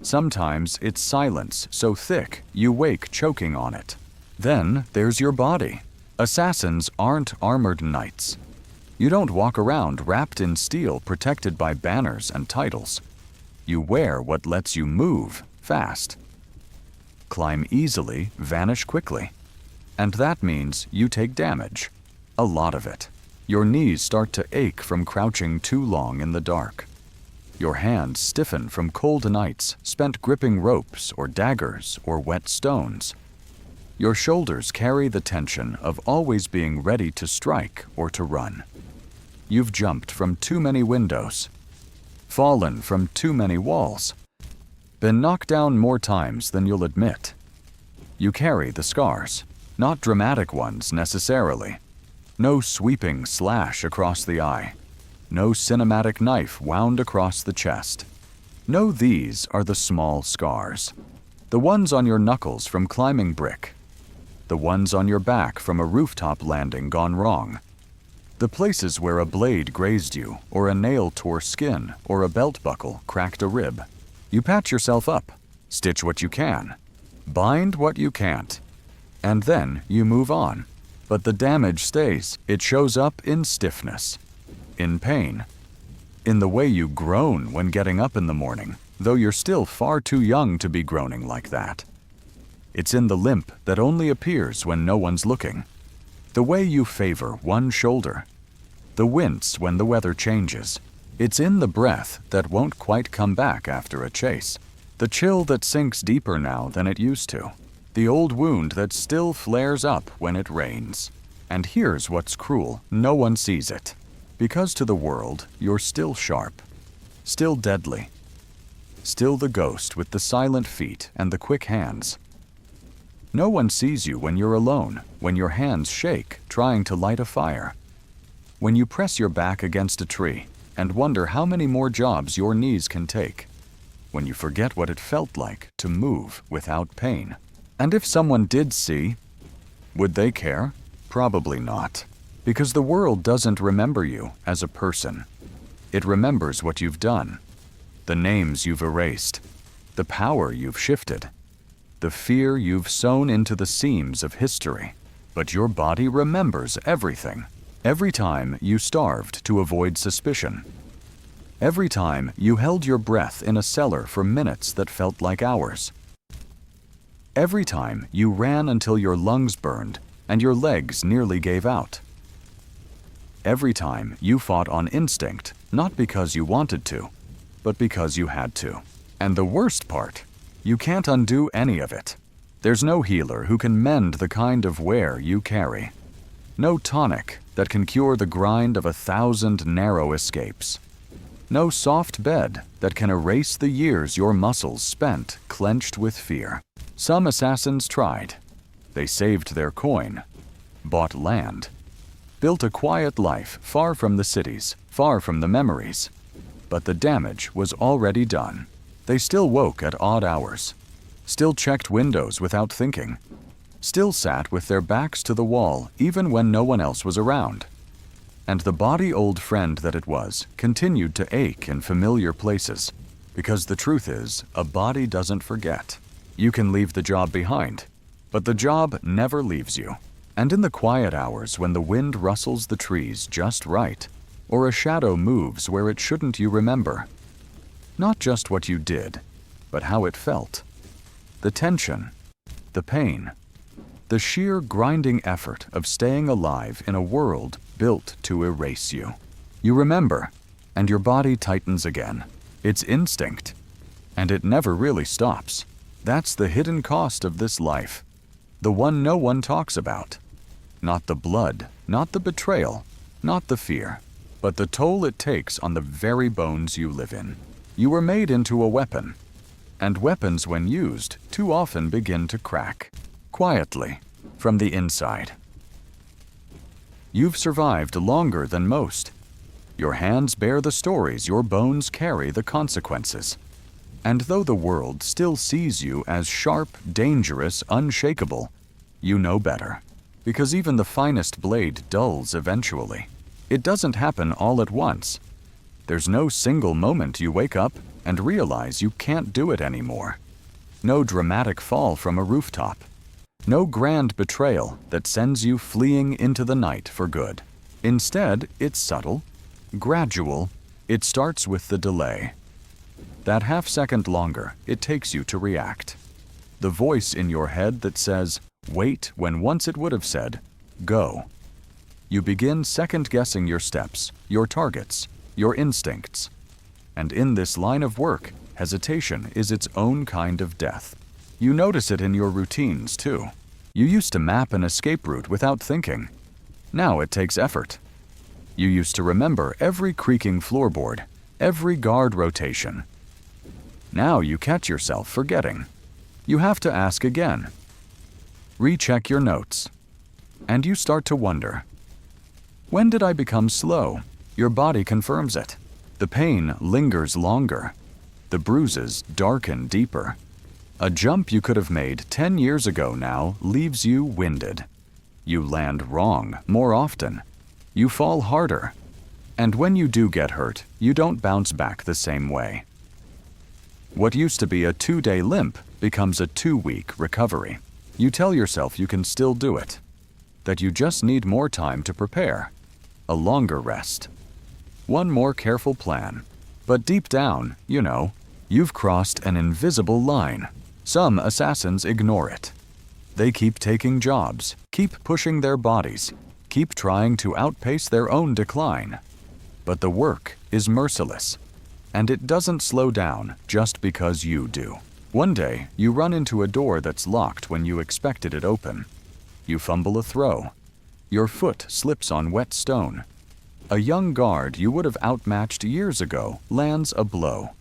Sometimes it's silence so thick you wake choking on it. Then there's your body. Assassins aren't armored knights. You don't walk around wrapped in steel protected by banners and titles. You wear what lets you move fast, climb easily, vanish quickly. And that means you take damage. A lot of it. Your knees start to ache from crouching too long in the dark. Your hands stiffen from cold nights spent gripping ropes or daggers or wet stones. Your shoulders carry the tension of always being ready to strike or to run. You've jumped from too many windows, fallen from too many walls, been knocked down more times than you'll admit. You carry the scars. Not dramatic ones necessarily. No sweeping slash across the eye. No cinematic knife wound across the chest. No, these are the small scars. The ones on your knuckles from climbing brick. The ones on your back from a rooftop landing gone wrong. The places where a blade grazed you, or a nail tore skin, or a belt buckle cracked a rib. You patch yourself up, stitch what you can, bind what you can't. And then you move on. But the damage stays. It shows up in stiffness, in pain, in the way you groan when getting up in the morning, though you're still far too young to be groaning like that. It's in the limp that only appears when no one's looking, the way you favor one shoulder, the wince when the weather changes. It's in the breath that won't quite come back after a chase, the chill that sinks deeper now than it used to. The old wound that still flares up when it rains. And here's what's cruel. No one sees it. Because to the world, you're still sharp. Still deadly. Still the ghost with the silent feet and the quick hands. No one sees you when you're alone, when your hands shake trying to light a fire. When you press your back against a tree and wonder how many more jobs your knees can take. When you forget what it felt like to move without pain. And if someone did see, would they care? Probably not. Because the world doesn't remember you as a person. It remembers what you've done, the names you've erased, the power you've shifted, the fear you've sewn into the seams of history. But your body remembers everything. Every time you starved to avoid suspicion. Every time you held your breath in a cellar for minutes that felt like hours. Every time you ran until your lungs burned and your legs nearly gave out. Every time you fought on instinct, not because you wanted to, but because you had to. And the worst part, you can't undo any of it. There's no healer who can mend the kind of wear you carry. No tonic that can cure the grind of 1,000 narrow escapes. No soft bed that can erase the years your muscles spent clenched with fear. Some assassins tried. They saved their coin, bought land, built a quiet life far from the cities, far from the memories. But the damage was already done. They still woke at odd hours, still checked windows without thinking, still sat with their backs to the wall even when no one else was around. And the body-old friend that it was continued to ache in familiar places, because the truth is, a body doesn't forget. You can leave the job behind, but the job never leaves you. And in the quiet hours when the wind rustles the trees just right, or a shadow moves where it shouldn't, you remember. Not just what you did, but how it felt. The tension, the pain, the sheer grinding effort of staying alive in a world built to erase you. You remember, and your body tightens again. It's instinct, and it never really stops. That's the hidden cost of this life, the one no one talks about. Not the blood, not the betrayal, not the fear, but the toll it takes on the very bones you live in. You were made into a weapon, and weapons, when used, too often begin to crack, quietly, from the inside. You've survived longer than most. Your hands bear the stories, your bones carry the consequences. And though the world still sees you as sharp, dangerous, unshakable, you know better. Because even the finest blade dulls eventually. It doesn't happen all at once. There's no single moment you wake up and realize you can't do it anymore. No dramatic fall from a rooftop. No grand betrayal that sends you fleeing into the night for good. Instead, it's subtle, gradual. It starts with the delay. That half second longer it takes you to react. The voice in your head that says, wait, when once it would have said, go. You begin second-guessing your steps, your targets, your instincts. And in this line of work, hesitation is its own kind of death. You notice it in your routines, too. You used to map an escape route without thinking. Now it takes effort. You used to remember every creaking floorboard, every guard rotation. Now you catch yourself forgetting. You have to ask again. Recheck your notes. And you start to wonder, when did I become slow? Your body confirms it. The pain lingers longer. The bruises darken deeper. A jump you could have made 10 years ago now leaves you winded. You land wrong more often. You fall harder. And when you do get hurt, you don't bounce back the same way. What used to be a 2-day limp becomes a 2-week recovery. You tell yourself you can still do it, that you just need more time to prepare, a longer rest, one more careful plan. But deep down, you know, you've crossed an invisible line. Some assassins ignore it. They keep taking jobs, keep pushing their bodies, keep trying to outpace their own decline. But the work is merciless, and it doesn't slow down just because you do. One day, you run into a door that's locked when you expected it open. You fumble a throw. Your foot slips on wet stone. A young guard you would have outmatched years ago lands a blow.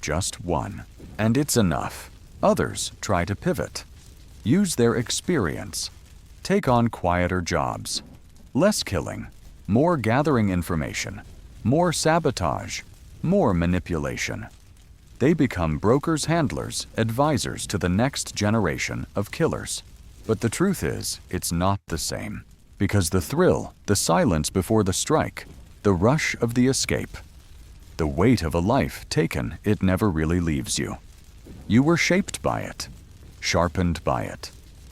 Just one. And it's enough. Others try to pivot. Use their experience. Take on quieter jobs. Less killing. More gathering information. More sabotage. More manipulation. They become brokers, handlers, advisors to the next generation of killers. But the truth is, it's not the same. Because the thrill, the silence before the strike, the rush of the escape, the weight of a life taken, it never really leaves you. You were shaped by it, sharpened by it,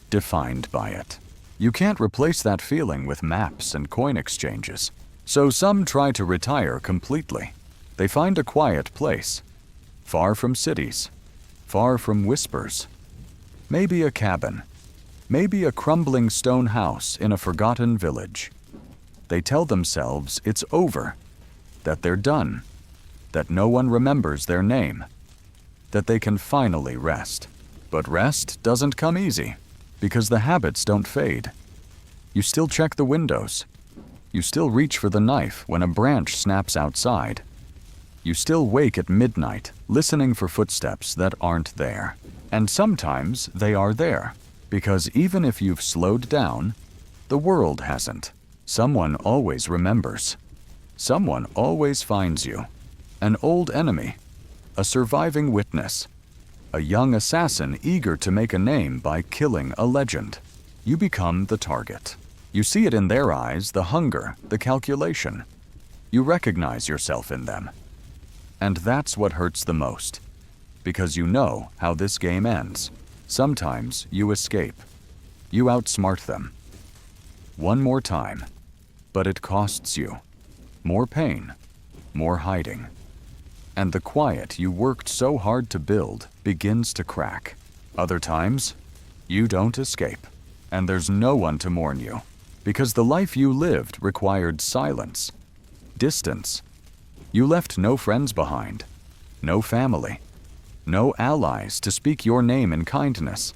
defined by it. You can't replace that feeling with maps and coin exchanges. So some try to retire completely. They find a quiet place, far from cities, far from whispers. Maybe a cabin, maybe a crumbling stone house in a forgotten village. They tell themselves it's over, that they're done, that no one remembers their name, that they can finally rest. But rest doesn't come easy, because the habits don't fade. You still check the windows. You still reach for the knife when a branch snaps outside. You still wake at midnight, listening for footsteps that aren't there. And sometimes they are there, because even if you've slowed down, the world hasn't. Someone always remembers. Someone always finds you. An old enemy, a surviving witness, a young assassin eager to make a name by killing a legend. You become the target. You see it in their eyes, the hunger, the calculation. You recognize yourself in them. And that's what hurts the most, because you know how this game ends. Sometimes you escape. You outsmart them. One more time, but it costs you. More pain, more hiding. And the quiet you worked so hard to build begins to crack. Other times, you don't escape, and there's no one to mourn you, because the life you lived required silence, distance. You left no friends behind, no family, no allies to speak your name in kindness.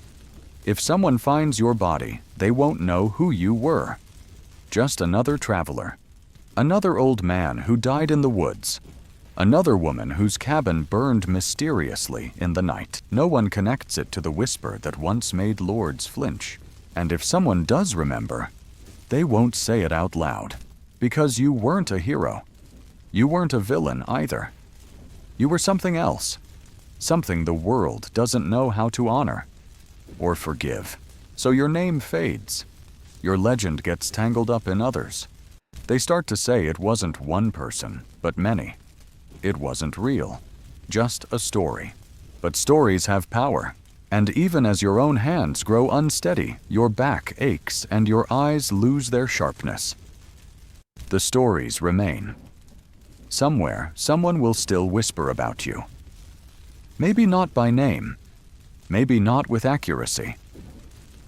If someone finds your body, they won't know who you were. Just another traveler. Another old man who died in the woods. Another woman whose cabin burned mysteriously in the night. No one connects it to the whisper that once made lords flinch. And if someone does remember, they won't say it out loud. Because you weren't a hero. You weren't a villain either. You were something else. Something the world doesn't know how to honor or forgive. So your name fades. Your legend gets tangled up in others. They start to say it wasn't one person, but many. It wasn't real. Just a story. But stories have power. And even as your own hands grow unsteady, your back aches and your eyes lose their sharpness, the stories remain. Somewhere, someone will still whisper about you. Maybe not by name, maybe not with accuracy,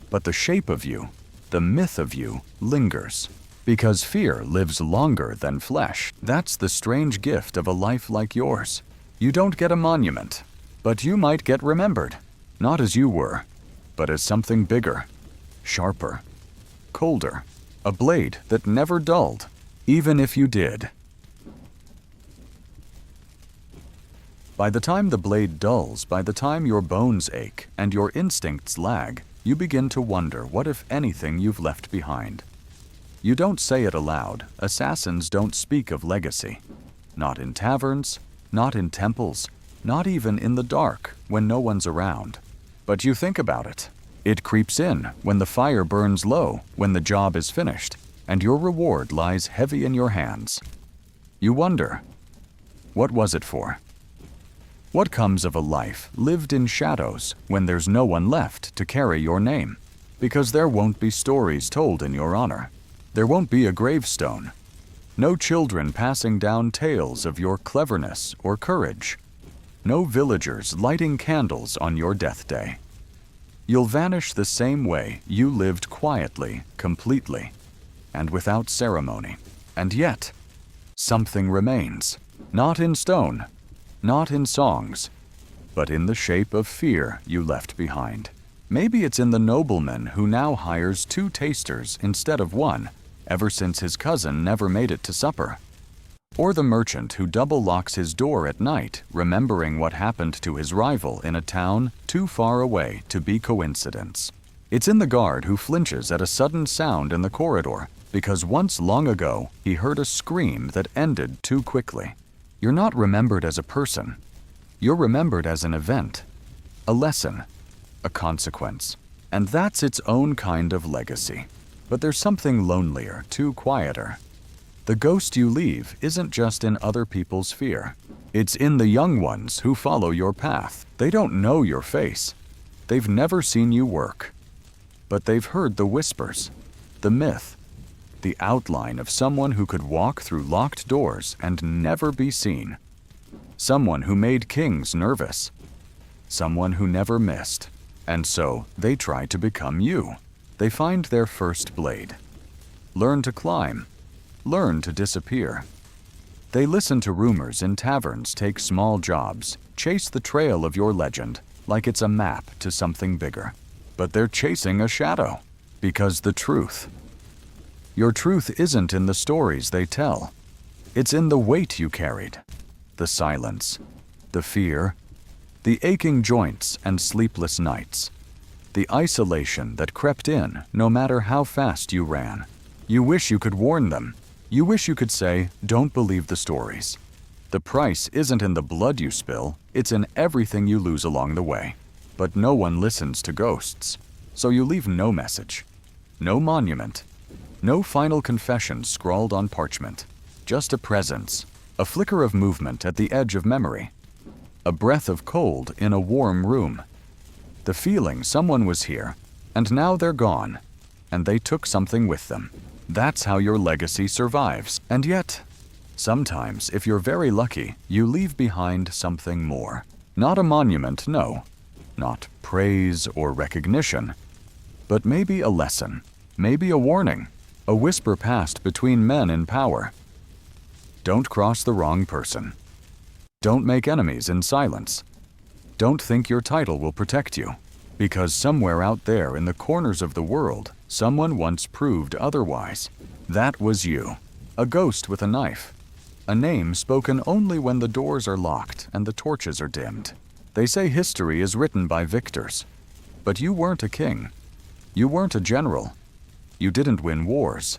but the shape of you, the myth of you, lingers. Because fear lives longer than flesh. That's the strange gift of a life like yours. You don't get a monument, but you might get remembered. Not as you were, but as something bigger, sharper, colder, a blade that never dulled, even if you did. By the time the blade dulls, by the time your bones ache and your instincts lag, you begin to wonder what, if anything, you've left behind. You don't say it aloud. Assassins don't speak of legacy. Not in taverns, not in temples, not even in the dark when no one's around. But you think about it. It creeps in when the fire burns low, when the job is finished, and your reward lies heavy in your hands. You wonder, what was it for? What comes of a life lived in shadows when there's no one left to carry your name? Because there won't be stories told in your honor. There won't be a gravestone. No children passing down tales of your cleverness or courage. No villagers lighting candles on your death day. You'll vanish the same way you lived, quietly, completely, and without ceremony. And yet, something remains. Not in stone, not in songs, but in the shape of fear you left behind. Maybe it's in the nobleman who now hires 2 tasters instead of 1, ever since his cousin never made it to supper. Or the merchant who double locks his door at night, remembering what happened to his rival in a town too far away to be coincidence. It's in the guard who flinches at a sudden sound in the corridor, because once long ago he heard a scream that ended too quickly. You're not remembered as a person. You're remembered as an event, a lesson, a consequence. And that's its own kind of legacy. But there's something lonelier, too quieter. The ghost you leave isn't just in other people's fear. It's in the young ones who follow your path. They don't know your face. They've never seen you work. But they've heard the whispers, the myth, the outline of someone who could walk through locked doors and never be seen. Someone who made kings nervous. Someone who never missed. And so they try to become you. They find their first blade. Learn to climb. Learn to disappear. They listen to rumors in taverns, take small jobs, chase the trail of your legend like it's a map to something bigger. But they're chasing a shadow. Because the truth. Your truth isn't in the stories they tell. It's in the weight you carried. The silence. The fear. The aching joints and sleepless nights. The isolation that crept in no matter how fast you ran. You wish you could warn them. You wish you could say, don't believe the stories. The price isn't in the blood you spill, it's in everything you lose along the way. But no one listens to ghosts, so you leave no message, no monument, no final confession scrawled on parchment. Just a presence, a flicker of movement at the edge of memory, a breath of cold in a warm room. The feeling someone was here, and now they're gone, and they took something with them. That's how your legacy survives. And yet, sometimes, if you're very lucky, you leave behind something more. Not a monument, no. Not praise or recognition. But maybe a lesson. Maybe a warning. A whisper passed between men in power. Don't cross the wrong person. Don't make enemies in silence. Don't think your title will protect you, because somewhere out there in the corners of the world, someone once proved otherwise. That was you, a ghost with a knife, a name spoken only when the doors are locked and the torches are dimmed. They say history is written by victors, but you weren't a king. You weren't a general. You didn't win wars.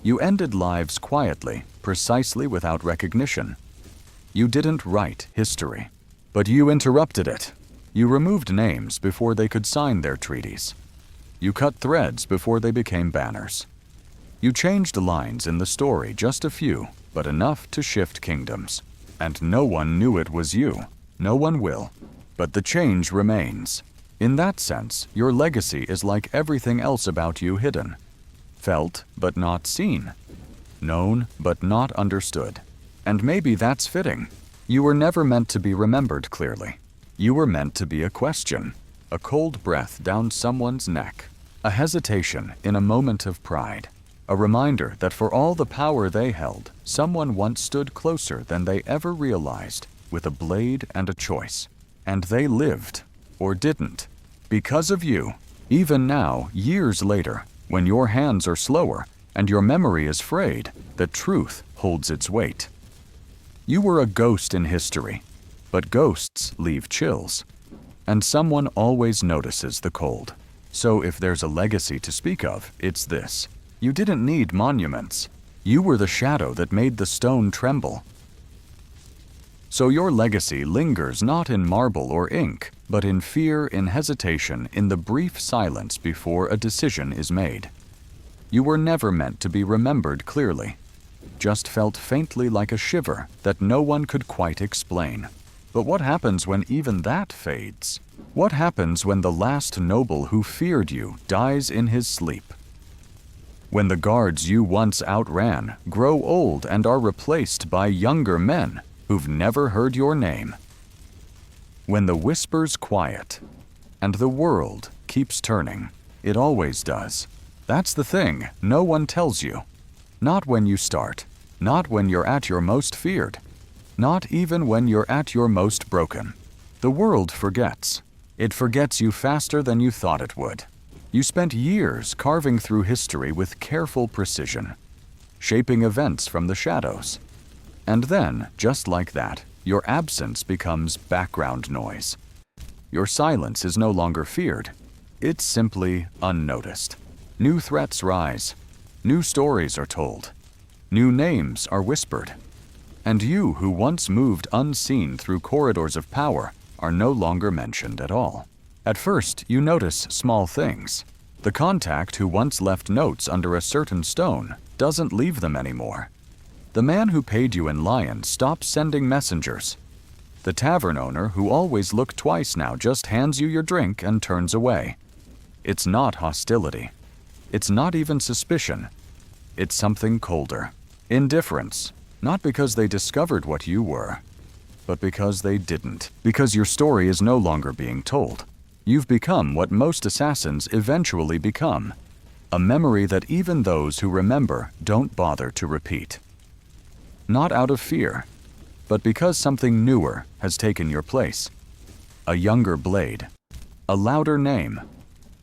You ended lives quietly, precisely without recognition. You didn't write history, but you interrupted it. You removed names before they could sign their treaties. You cut threads before they became banners. You changed lines in the story, just a few, but enough to shift kingdoms. And no one knew it was you. No one will. But the change remains. In that sense, your legacy is like everything else about you, hidden. Felt, but not seen. Known, but not understood. And maybe that's fitting. You were never meant to be remembered clearly. You were meant to be a question, a cold breath down someone's neck, a hesitation in a moment of pride, a reminder that for all the power they held, someone once stood closer than they ever realized, with a blade and a choice. And they lived, or didn't, because of you. Even now, years later, when your hands are slower and your memory is frayed, the truth holds its weight. You were a ghost in history, but ghosts leave chills, and someone always notices the cold. So if there's a legacy to speak of, it's this. You didn't need monuments. You were the shadow that made the stone tremble. So your legacy lingers not in marble or ink, but in fear, in hesitation, in the brief silence before a decision is made. You were never meant to be remembered clearly, just felt faintly like a shiver that no one could quite explain. But what happens when even that fades? What happens when the last noble who feared you dies in his sleep? When the guards you once outran grow old and are replaced by younger men who've never heard your name? When the whispers quiet and the world keeps turning, it always does. That's the thing no one tells you. Not when you start, not when you're at your most feared, not even when you're at your most broken. The world forgets. It forgets you faster than you thought it would. You spent years carving through history with careful precision, shaping events from the shadows. And then, just like that, your absence becomes background noise. Your silence is no longer feared. It's simply unnoticed. New threats rise. New stories are told. New names are whispered. And you who once moved unseen through corridors of power are no longer mentioned at all. At first, you notice small things. The contact who once left notes under a certain stone doesn't leave them anymore. The man who paid you in lions stops sending messengers. The tavern owner who always looked twice now just hands you your drink and turns away. It's not hostility. It's not even suspicion. It's something colder. Indifference. Not because they discovered what you were, but because they didn't. Because your story is no longer being told. You've become what most assassins eventually become. A memory that even those who remember don't bother to repeat. Not out of fear, but because something newer has taken your place. A younger blade. A louder name.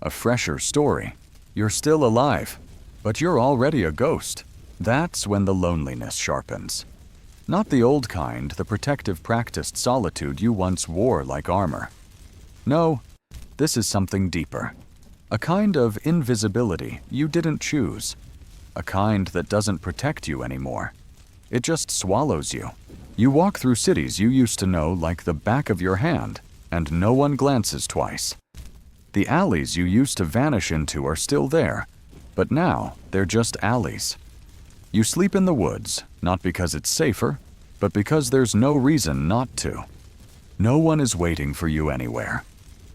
A fresher story. You're still alive, but you're already a ghost. That's when the loneliness sharpens. Not the old kind, the protective practiced solitude you once wore like armor. No, this is something deeper. A kind of invisibility you didn't choose. A kind that doesn't protect you anymore. It just swallows you. You walk through cities you used to know like the back of your hand, and no one glances twice. The alleys you used to vanish into are still there, but now they're just alleys. You sleep in the woods, not because it's safer, but because there's no reason not to. No one is waiting for you anywhere.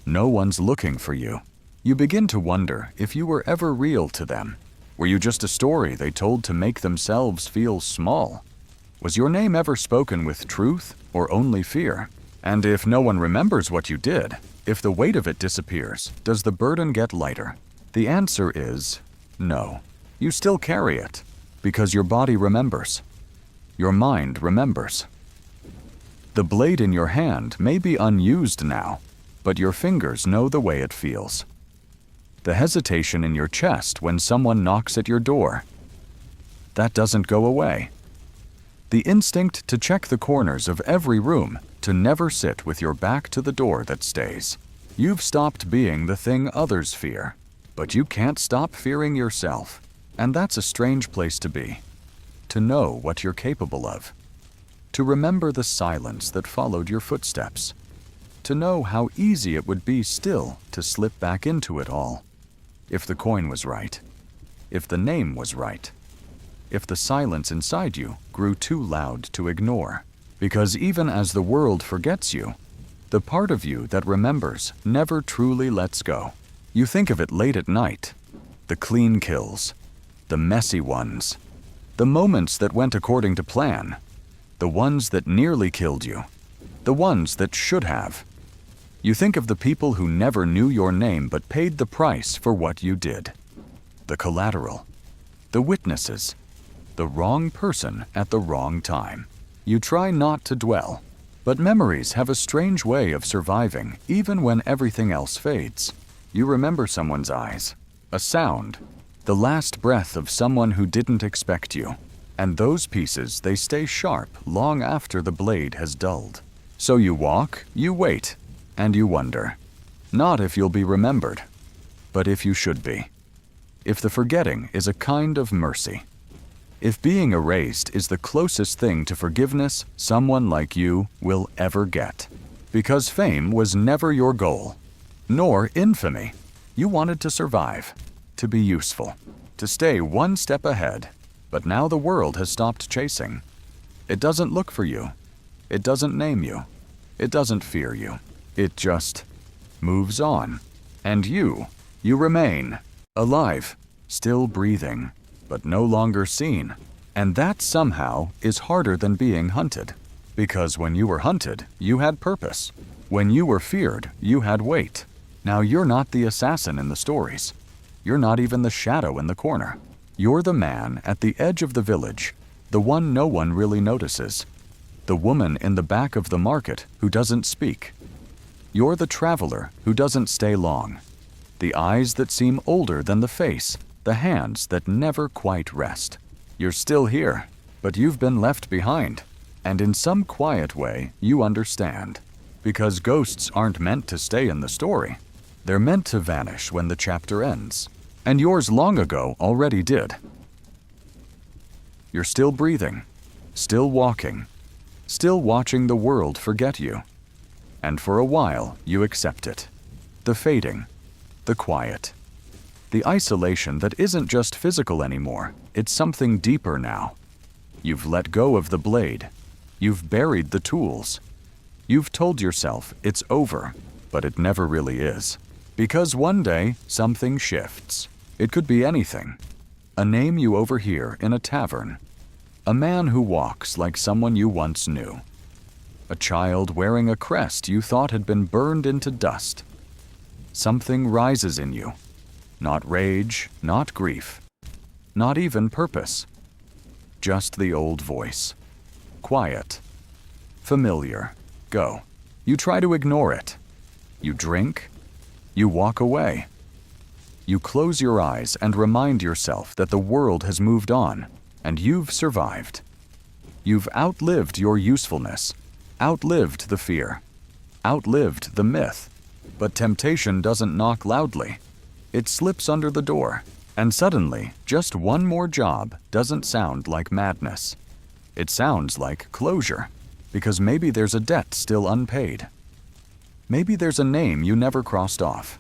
No one's looking for you. You begin to wonder if you were ever real to them. Were you just a story they told to make themselves feel small? Was your name ever spoken with truth or only fear? And if no one remembers what you did, if the weight of it disappears, does the burden get lighter? The answer is no. You still carry it, because your body remembers. Your mind remembers. The blade in your hand may be unused now, but your fingers know the way it feels. The hesitation in your chest when someone knocks at your door. That doesn't go away. The instinct to check the corners of every room, to never sit with your back to the door that stays. You've stopped being the thing others fear, but you can't stop fearing yourself, and that's a strange place to be. To know what you're capable of. To remember the silence that followed your footsteps. To know how easy it would be still to slip back into it all. If the coin was right. If the name was right. If the silence inside you grew too loud to ignore. Because even as the world forgets you, the part of you that remembers never truly lets go. You think of it late at night. The clean kills. The messy ones. The moments that went according to plan. The ones that nearly killed you. The ones that should have. You think of the people who never knew your name but paid the price for what you did. The collateral. The witnesses. The wrong person at the wrong time. You try not to dwell, but memories have a strange way of surviving even when everything else fades. You remember someone's eyes, a sound, the last breath of someone who didn't expect you, and those pieces, they stay sharp long after the blade has dulled. So you walk, you wait, and you wonder, not if you'll be remembered, but if you should be. If the forgetting is a kind of mercy. If being erased is the closest thing to forgiveness someone like you will ever get. Because fame was never your goal, nor infamy. You wanted to survive, to be useful, to stay one step ahead. But now the world has stopped chasing. It doesn't look for you. It doesn't name you. It doesn't fear you. It just moves on. And you remain, alive, still breathing, but no longer seen. And that somehow is harder than being hunted. Because when you were hunted, you had purpose. When you were feared, you had weight. Now you're not the assassin in the stories. You're not even the shadow in the corner. You're the man at the edge of the village, the one no one really notices. The woman in the back of the market who doesn't speak. You're the traveler who doesn't stay long. The eyes that seem older than the face. The hands that never quite rest. You're still here, but you've been left behind. And in some quiet way, you understand. Because ghosts aren't meant to stay in the story. They're meant to vanish when the chapter ends. And yours long ago already did. You're still breathing, still walking, still watching the world forget you. And for a while, you accept it. The fading, the quiet. The isolation that isn't just physical anymore, it's something deeper now. You've let go of the blade. You've buried the tools. You've told yourself it's over, but it never really is. Because one day, something shifts. It could be anything. A name you overhear in a tavern. A man who walks like someone you once knew. A child wearing a crest you thought had been burned into dust. Something rises in you. Not rage, not grief, not even purpose. Just the old voice. Quiet. Familiar. Go. You try to ignore it. You drink. You walk away. You close your eyes and remind yourself that the world has moved on, and you've survived. You've outlived your usefulness, outlived the fear, outlived the myth. But temptation doesn't knock loudly. It slips under the door, and suddenly, just one more job doesn't sound like madness. It sounds like closure, because maybe there's a debt still unpaid. Maybe there's a name you never crossed off.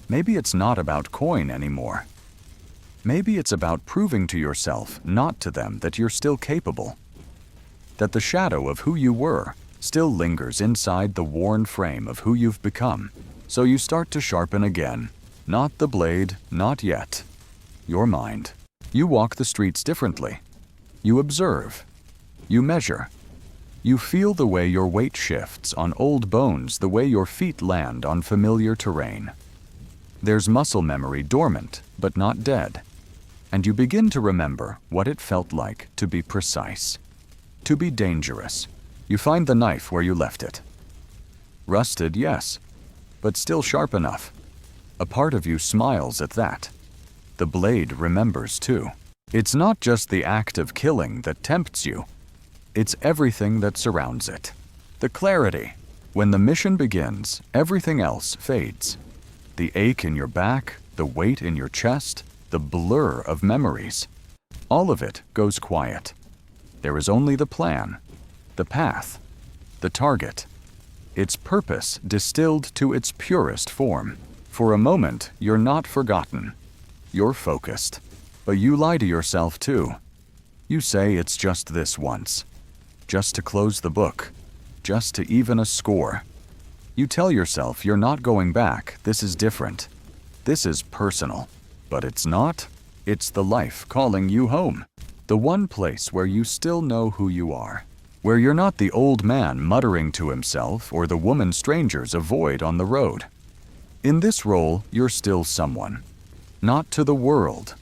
Maybe it's not about coin anymore. Maybe it's about proving to yourself, not to them, that you're still capable. That the shadow of who you were still lingers inside the worn frame of who you've become. So you start to sharpen again. Not the blade, not yet. Your mind. You walk the streets differently. You observe. You measure. You feel the way your weight shifts on old bones, the way your feet land on familiar terrain. There's muscle memory dormant, but not dead. And you begin to remember what it felt like to be precise, to be dangerous, You find the knife where you left it. Rusted, yes, but still sharp enough. A part of you smiles at that. The blade remembers too. It's not just the act of killing that tempts you. It's everything that surrounds it. The clarity. When the mission begins, everything else fades. The ache in your back, the weight in your chest, the blur of memories. All of it goes quiet. There is only the plan, the path, the target. Its purpose distilled to its purest form. For a moment, you're not forgotten. You're focused. But you lie to yourself too. You say it's just this once. Just to close the book. Just to even a score. You tell yourself you're not going back. This is different. This is personal. But it's not. It's the life calling you home. The one place where you still know who you are. Where you're not the old man muttering to himself or the woman strangers avoid on the road. In this role, you're still someone. Not to the world,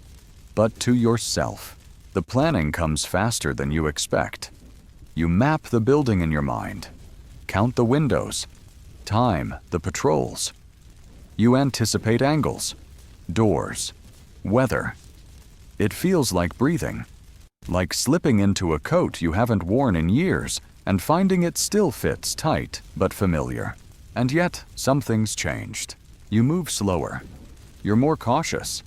but to yourself. The planning comes faster than you expect. You map the building in your mind. Count the windows. Time the patrols. You anticipate angles, doors, weather. It feels like breathing. Like slipping into a coat you haven't worn in years and finding it still fits tight but familiar. And yet, something's changed. You move slower. You're more cautious.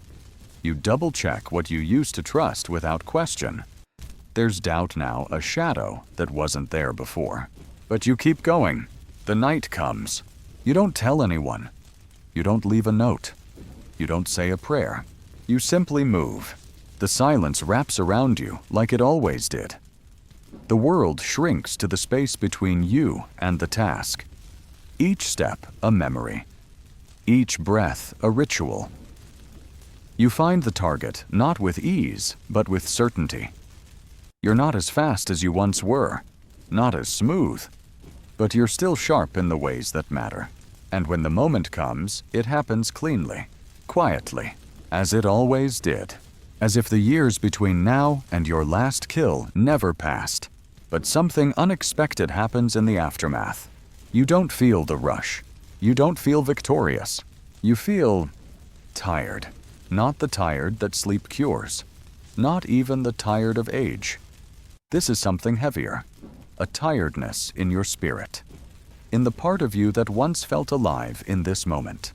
You double-check what you used to trust without question. There's doubt now, a shadow that wasn't there before. But you keep going. The night comes. You don't tell anyone. You don't leave a note. You don't say a prayer. You simply move. The silence wraps around you like it always did. The world shrinks to the space between you and the task. Each step a memory. Each breath a ritual. You find the target not with ease, but with certainty. You're not as fast as you once were, not as smooth, but you're still sharp in the ways that matter. And when the moment comes, it happens cleanly, quietly, as it always did. As if the years between now and your last kill never passed. But something unexpected happens in the aftermath. You don't feel the rush. You don't feel victorious. You feel tired. Not the tired that sleep cures. Not even the tired of age. This is something heavier. A tiredness in your spirit. In the part of you that once felt alive in this moment.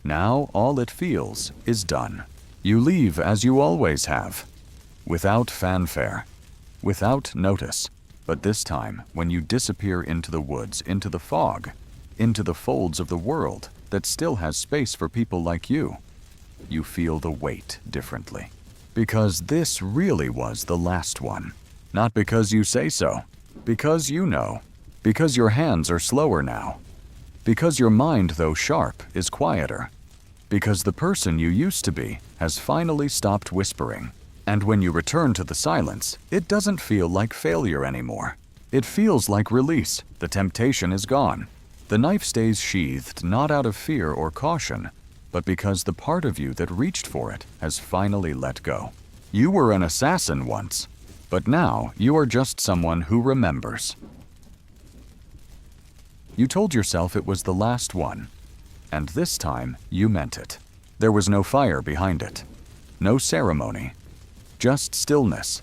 Now all it feels is done. You leave as you always have. Without fanfare. Without notice. But this time, when you disappear into the woods, into the fog, into the folds of the world that still has space for people like you, you feel the weight differently. Because this really was the last one. Not because you say so. Because you know. Because your hands are slower now. Because your mind, though sharp, is quieter. Because the person you used to be has finally stopped whispering. And when you return to the silence, it doesn't feel like failure anymore. It feels like release. The temptation is gone. The knife stays sheathed not out of fear or caution, but because the part of you that reached for it has finally let go. You were an assassin once, but now you are just someone who remembers. You told yourself it was the last one, and this time you meant it. There was no fire behind it, no ceremony, just stillness.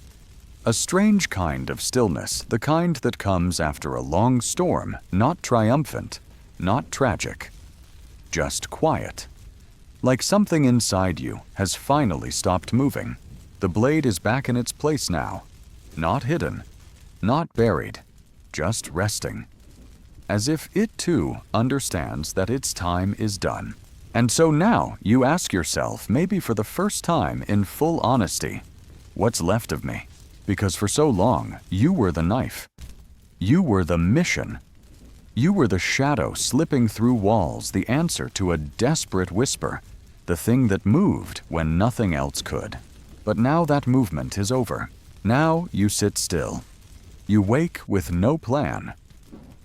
A strange kind of stillness, the kind that comes after a long storm, not triumphant, not tragic, just quiet. Like something inside you has finally stopped moving. The blade is back in its place now, not hidden, not buried, just resting. As if it too understands that its time is done. And so now you ask yourself, maybe for the first time in full honesty, what's left of me? Because for so long, you were the knife. You were the mission. You were the shadow slipping through walls, the answer to a desperate whisper, the thing that moved when nothing else could. But now that movement is over. Now you sit still. You wake with no plan.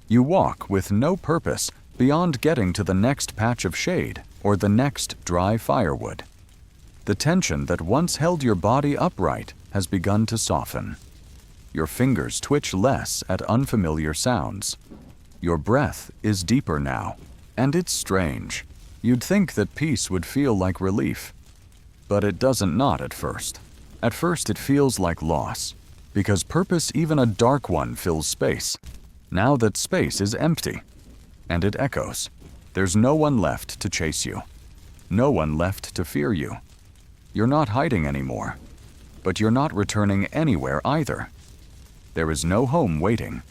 You walk with no purpose beyond getting to the next patch of shade or the next dry firewood. The tension that once held your body upright has begun to soften. Your fingers twitch less at unfamiliar sounds. Your breath is deeper now, and it's strange. You'd think that peace would feel like relief, but it doesn't not at first. At first it feels like loss, because purpose, even a dark one, fills space. Now that space is empty, and it echoes. There's no one left to chase you. No one left to fear you. You're not hiding anymore, but you're not returning anywhere either. There is no home waiting,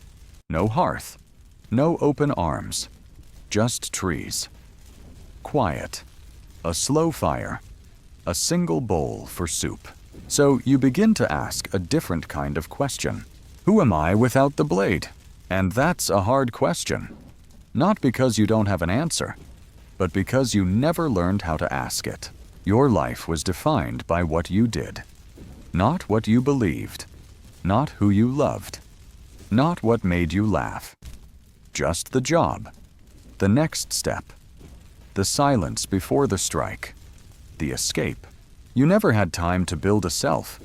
no hearth, no open arms, just trees. Quiet, a slow fire, a single bowl for soup. So you begin to ask a different kind of question. Who am I without the blade? And that's a hard question. Not because you don't have an answer, but because you never learned how to ask it. Your life was defined by what you did, not what you believed, not who you loved, not what made you laugh. Just the job, the next step, the silence before the strike, the escape. You never had time to build a self.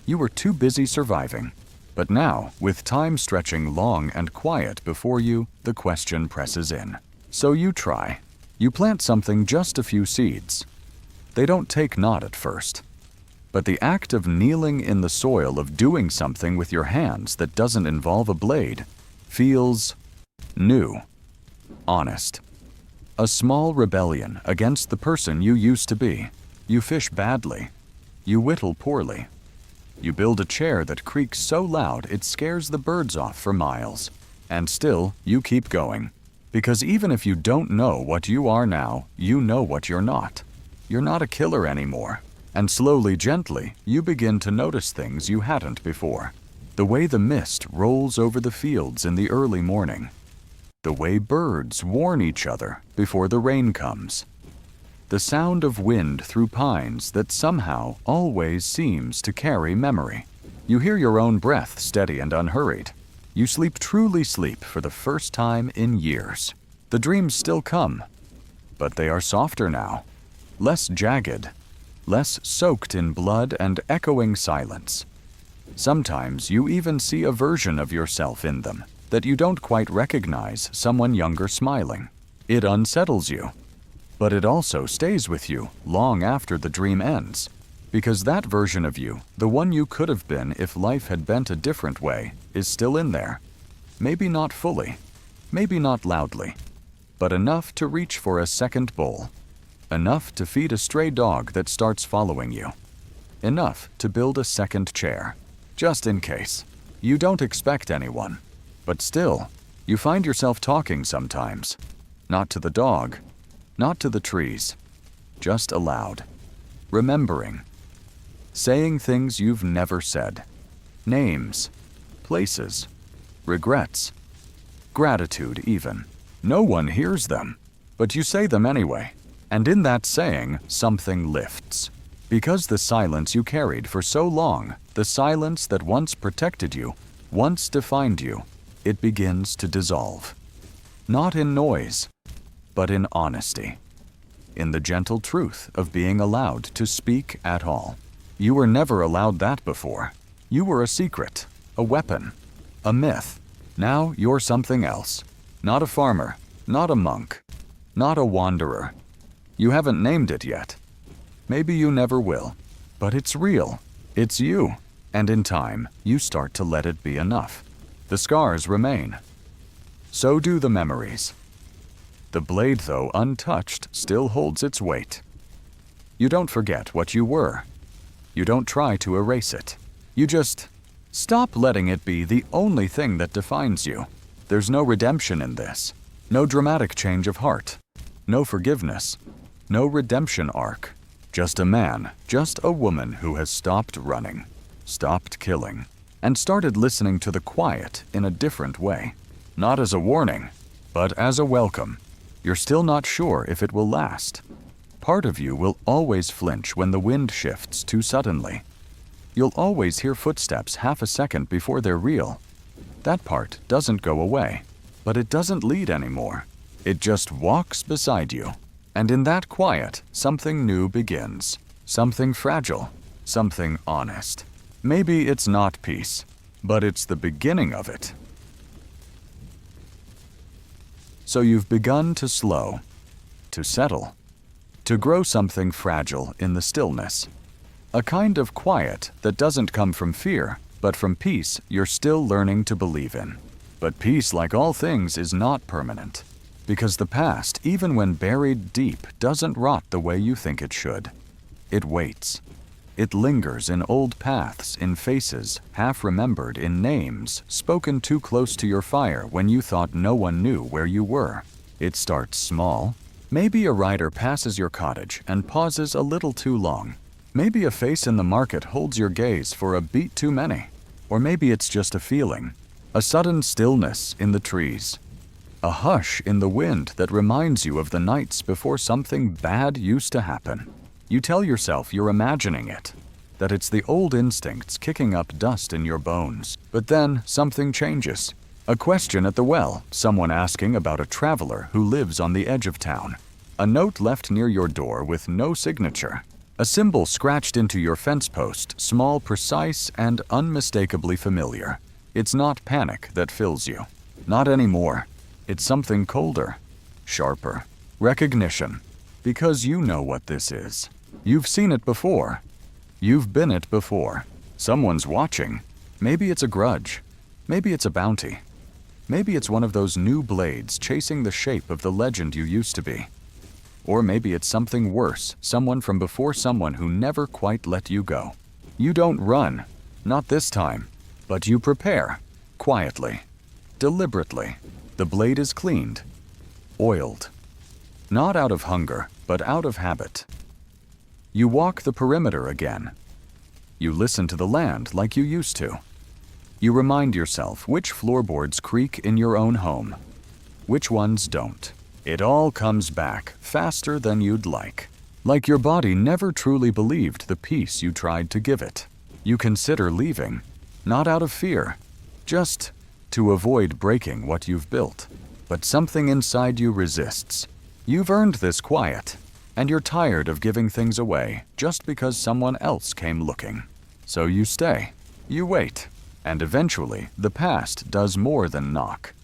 You were too busy surviving. But now, with time stretching long and quiet before you, the question presses in. So you try. You plant something, just a few seeds. They don't take knot at first. But the act of kneeling in the soil, of doing something with your hands that doesn't involve a blade, feels new, honest. A small rebellion against the person you used to be. You fish badly. You whittle poorly. You build a chair that creaks so loud it scares the birds off for miles. And still, you keep going. Because even if you don't know what you are now, you know what you're not. You're not a killer anymore. And slowly, gently, you begin to notice things you hadn't before. The way the mist rolls over the fields in the early morning. The way birds warn each other before the rain comes. The sound of wind through pines that somehow always seems to carry memory. You hear your own breath, steady and unhurried. You truly sleep for the first time in years. The dreams still come, but they are softer now, less jagged, less soaked in blood and echoing silence. Sometimes you even see a version of yourself in them that you don't quite recognize, someone younger smiling. It unsettles you. But it also stays with you long after the dream ends, because that version of you, the one you could have been if life had bent a different way, is still in there. Maybe not fully, maybe not loudly, but enough to reach for a second bowl, enough to feed a stray dog that starts following you, enough to build a second chair, just in case. You don't expect anyone, but still, you find yourself talking sometimes, not to the dog, not to the trees, just aloud, remembering, saying things you've never said, names, places, regrets, gratitude even. No one hears them, but you say them anyway, and in that saying, something lifts. Because the silence you carried for so long, the silence that once protected you, once defined you, it begins to dissolve. Not in noise, but in honesty, in the gentle truth of being allowed to speak at all. You were never allowed that before. You were a secret, a weapon, a myth. Now you're something else. Not a farmer, not a monk, not a wanderer. You haven't named it yet. Maybe you never will, but it's real. It's you. And in time, you start to let it be enough. The scars remain. So do the memories. The blade, though untouched, still holds its weight. You don't forget what you were. You don't try to erase it. You just stop letting it be the only thing that defines you. There's no redemption in this. No dramatic change of heart. No forgiveness. No redemption arc. Just a man, just a woman who has stopped running, stopped killing, and started listening to the quiet in a different way. Not as a warning, but as a welcome. You're still not sure if it will last. Part of you will always flinch when the wind shifts too suddenly. You'll always hear footsteps half a second before they're real. That part doesn't go away, but it doesn't lead anymore. It just walks beside you. And in that quiet, something new begins. Something fragile, something honest. Maybe it's not peace. but it's the beginning of it. So you've begun to slow, to settle, to grow something fragile in the stillness. A kind of quiet that doesn't come from fear, but from peace you're still learning to believe in. But peace, like all things, is not permanent. Because the past, even when buried deep, doesn't rot the way you think it should. It waits. It lingers in old paths, in faces, half remembered, in names, spoken too close to your fire when you thought no one knew where you were. It starts small. Maybe a rider passes your cottage and pauses a little too long. Maybe a face in the market holds your gaze for a beat too many. Or maybe it's just a feeling, a sudden stillness in the trees, a hush in the wind that reminds you of the nights before something bad used to happen. You tell yourself you're imagining it, that it's the old instincts kicking up dust in your bones. But then something changes. A question at the well, someone asking about a traveler who lives on the edge of town. A note left near your door with no signature. A symbol scratched into your fence post, small, precise, and unmistakably familiar. It's not panic that fills you. Not anymore. It's something colder, sharper. Recognition. Because you know what this is. You've seen it before. You've been it before. Someone's watching. Maybe it's a grudge. Maybe it's a bounty. Maybe it's one of those new blades chasing the shape of the legend you used to be. Or maybe it's something worse, someone from before someone who never quite let you go. You don't run, not this time, but you prepare, quietly, deliberately. The blade is cleaned, oiled. Not out of hunger, but out of habit. You walk the perimeter again. You listen to the land like you used to. You remind yourself which floorboards creak in your own home, which ones don't. It all comes back faster than you'd like your body never truly believed the peace you tried to give it. You consider leaving, not out of fear, just to avoid breaking what you've built. But something inside you resists. You've earned this quiet, and you're tired of giving things away just because someone else came looking. So you stay, you wait, and eventually the past does more than knock.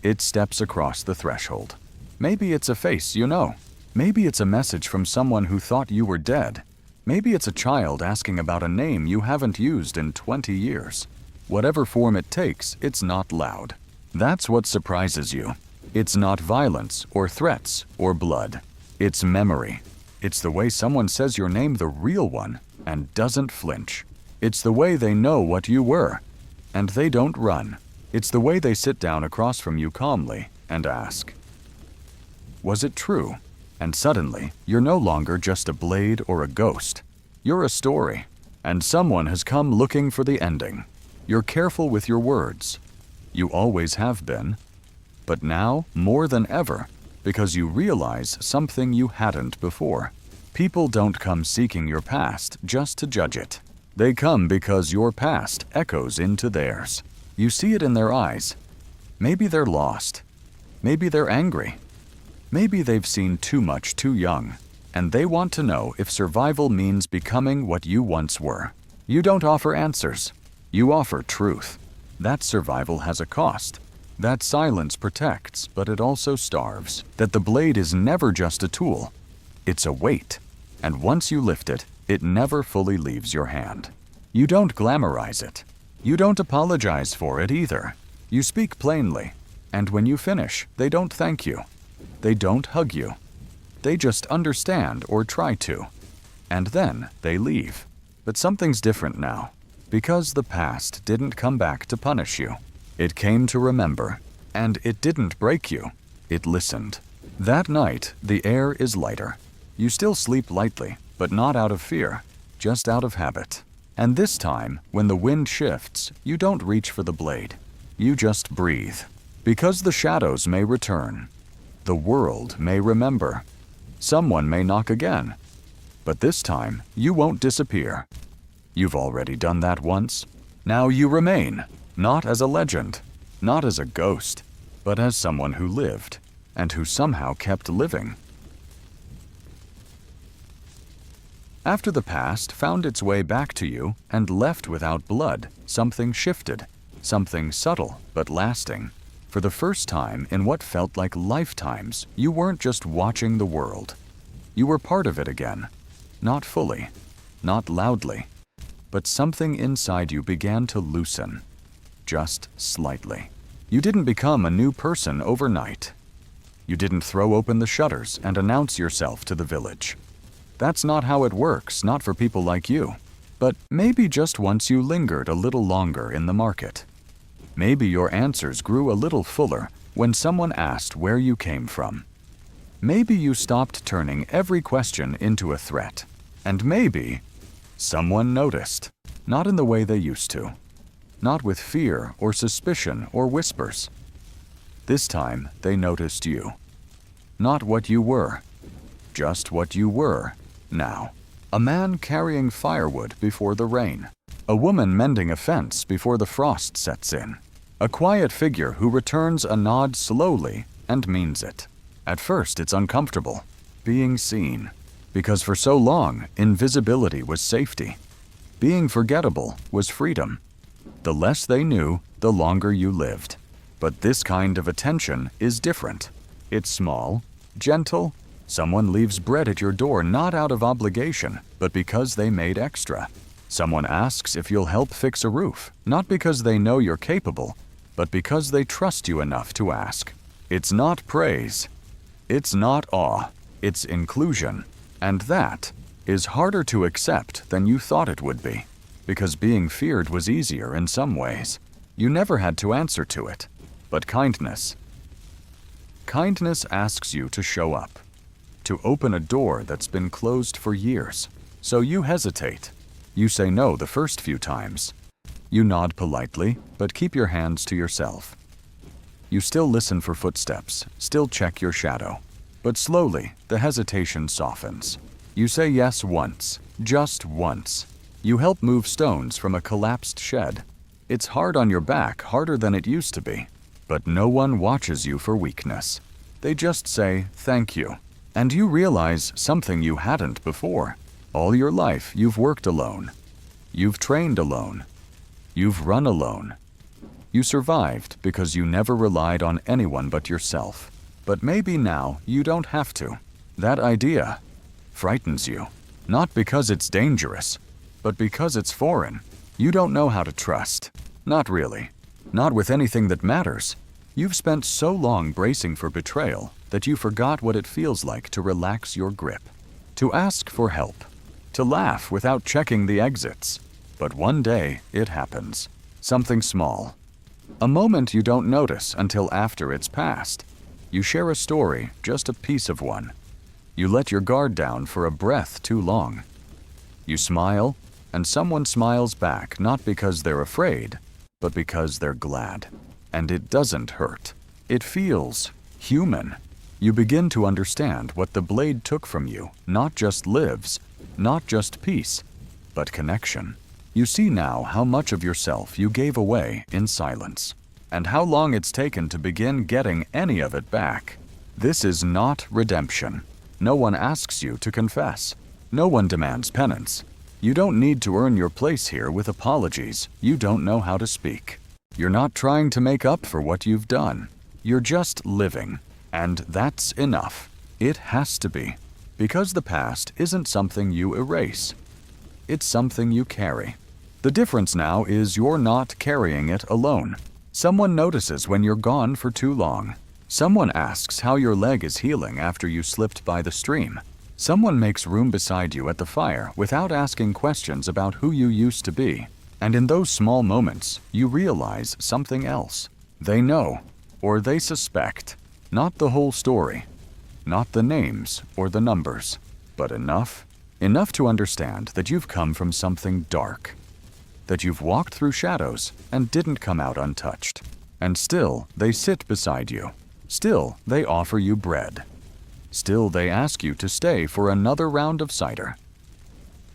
It steps across the threshold. Maybe it's a face you know. Maybe it's a message from someone who thought you were dead. Maybe it's a child asking about a name you haven't used in 20 years. Whatever form it takes, it's not loud. That's what surprises you. It's not violence or threats or blood. It's memory. It's the way someone says your name, the real one, and doesn't flinch. It's the way they know what you were, and they don't run. It's the way they sit down across from you calmly and ask, was it true? And suddenly, you're no longer just a blade or a ghost. You're a story, and someone has come looking for the ending. You're careful with your words. You always have been. But now, more than ever, because you realize something you hadn't before. People don't come seeking your past just to judge it. They come because your past echoes into theirs. You see it in their eyes. Maybe they're lost. Maybe they're angry. Maybe they've seen too much too young, and they want to know if survival means becoming what you once were. You don't offer answers. You offer truth. That survival has a cost. That silence protects, but it also starves. That the blade is never just a tool. It's a weight. And once you lift it, it never fully leaves your hand. You don't glamorize it. You don't apologize for it either. You speak plainly. And when you finish, they don't thank you. They don't hug you. They just understand or try to. And then they leave. But something's different now. Because the past didn't come back to punish you. It came to remember. And it didn't break you. It listened. That night, the air is lighter. You still sleep lightly, but not out of fear, just out of habit. And this time, when the wind shifts, you don't reach for the blade. You just breathe. Because the shadows may return. The world may remember. Someone may knock again. But this time, you won't disappear. You've already done that once. Now you remain, not as a legend, not as a ghost, but as someone who lived, and who somehow kept living. After the past found its way back to you and left without blood, something shifted. something subtle but lasting. For the first time in what felt like lifetimes, you weren't just watching the world. You were part of it again. Not fully, not loudly, but something inside you began to loosen. Just slightly. You didn't become a new person overnight. You didn't throw open the shutters and announce yourself to the village. That's not how it works, not for people like you. But maybe just once you lingered a little longer in the market. Maybe your answers grew a little fuller when someone asked where you came from. Maybe you stopped turning every question into a threat. And maybe someone noticed, not in the way they used to. Not with fear or suspicion or whispers. This time, they noticed you. Not what you were, just what you were now. A man carrying firewood before the rain. A woman mending a fence before the frost sets in. A quiet figure who returns a nod slowly and means it. At first, it's uncomfortable, being seen. Because for so long, invisibility was safety. Being forgettable was freedom. The less they knew, the longer you lived. But this kind of attention is different. It's small, gentle. Someone leaves bread at your door not out of obligation, but because they made extra. Someone asks if you'll help fix a roof, not because they know you're capable, but because they trust you enough to ask. It's not praise. It's not awe. It's inclusion. And that is harder to accept than you thought it would be. Because being feared was easier in some ways. You never had to answer to it. But kindness asks you to show up. To open a door that's been closed for years. So you hesitate. You say no the first few times. You nod politely, but keep your hands to yourself. You still listen for footsteps, still check your shadow. But slowly, the hesitation softens. You say yes once, just once. You help move stones from a collapsed shed. It's hard on your back, harder than it used to be. But no one watches you for weakness. They just say, thank you. And you realize something you hadn't before. All your life, you've worked alone. You've trained alone. You've run alone. You survived because you never relied on anyone but yourself. But maybe now you don't have to. That idea frightens you. Not because it's dangerous, but because it's foreign. You don't know how to trust. Not really. Not with anything that matters. You've spent so long bracing for betrayal that you forgot what it feels like to relax your grip. To ask for help. To laugh without checking the exits. But one day, it happens. Something small. A moment you don't notice until after it's passed. You share a story, just a piece of one. You let your guard down for a breath too long. You smile, and someone smiles back not because they're afraid, but because they're glad. And it doesn't hurt. It feels human. You begin to understand what the blade took from you, not just lives, not just peace, but connection. You see now how much of yourself you gave away in silence, and how long it's taken to begin getting any of it back. This is not redemption. No one asks you to confess. No one demands penance. You don't need to earn your place here with apologies. You don't know how to speak. You're not trying to make up for what you've done. You're just living. And that's enough. It has to be. Because the past isn't something you erase. It's something you carry. The difference now is you're not carrying it alone. Someone notices when you're gone for too long. Someone asks how your leg is healing after you slipped by the stream. Someone makes room beside you at the fire without asking questions about who you used to be. And in those small moments, you realize something else. They know, or they suspect. Not the whole story. Not the names or the numbers. But enough. Enough to understand that you've come from something dark. That you've walked through shadows and didn't come out untouched. And still, they sit beside you. Still, they offer you bread. Still, they ask you to stay for another round of cider.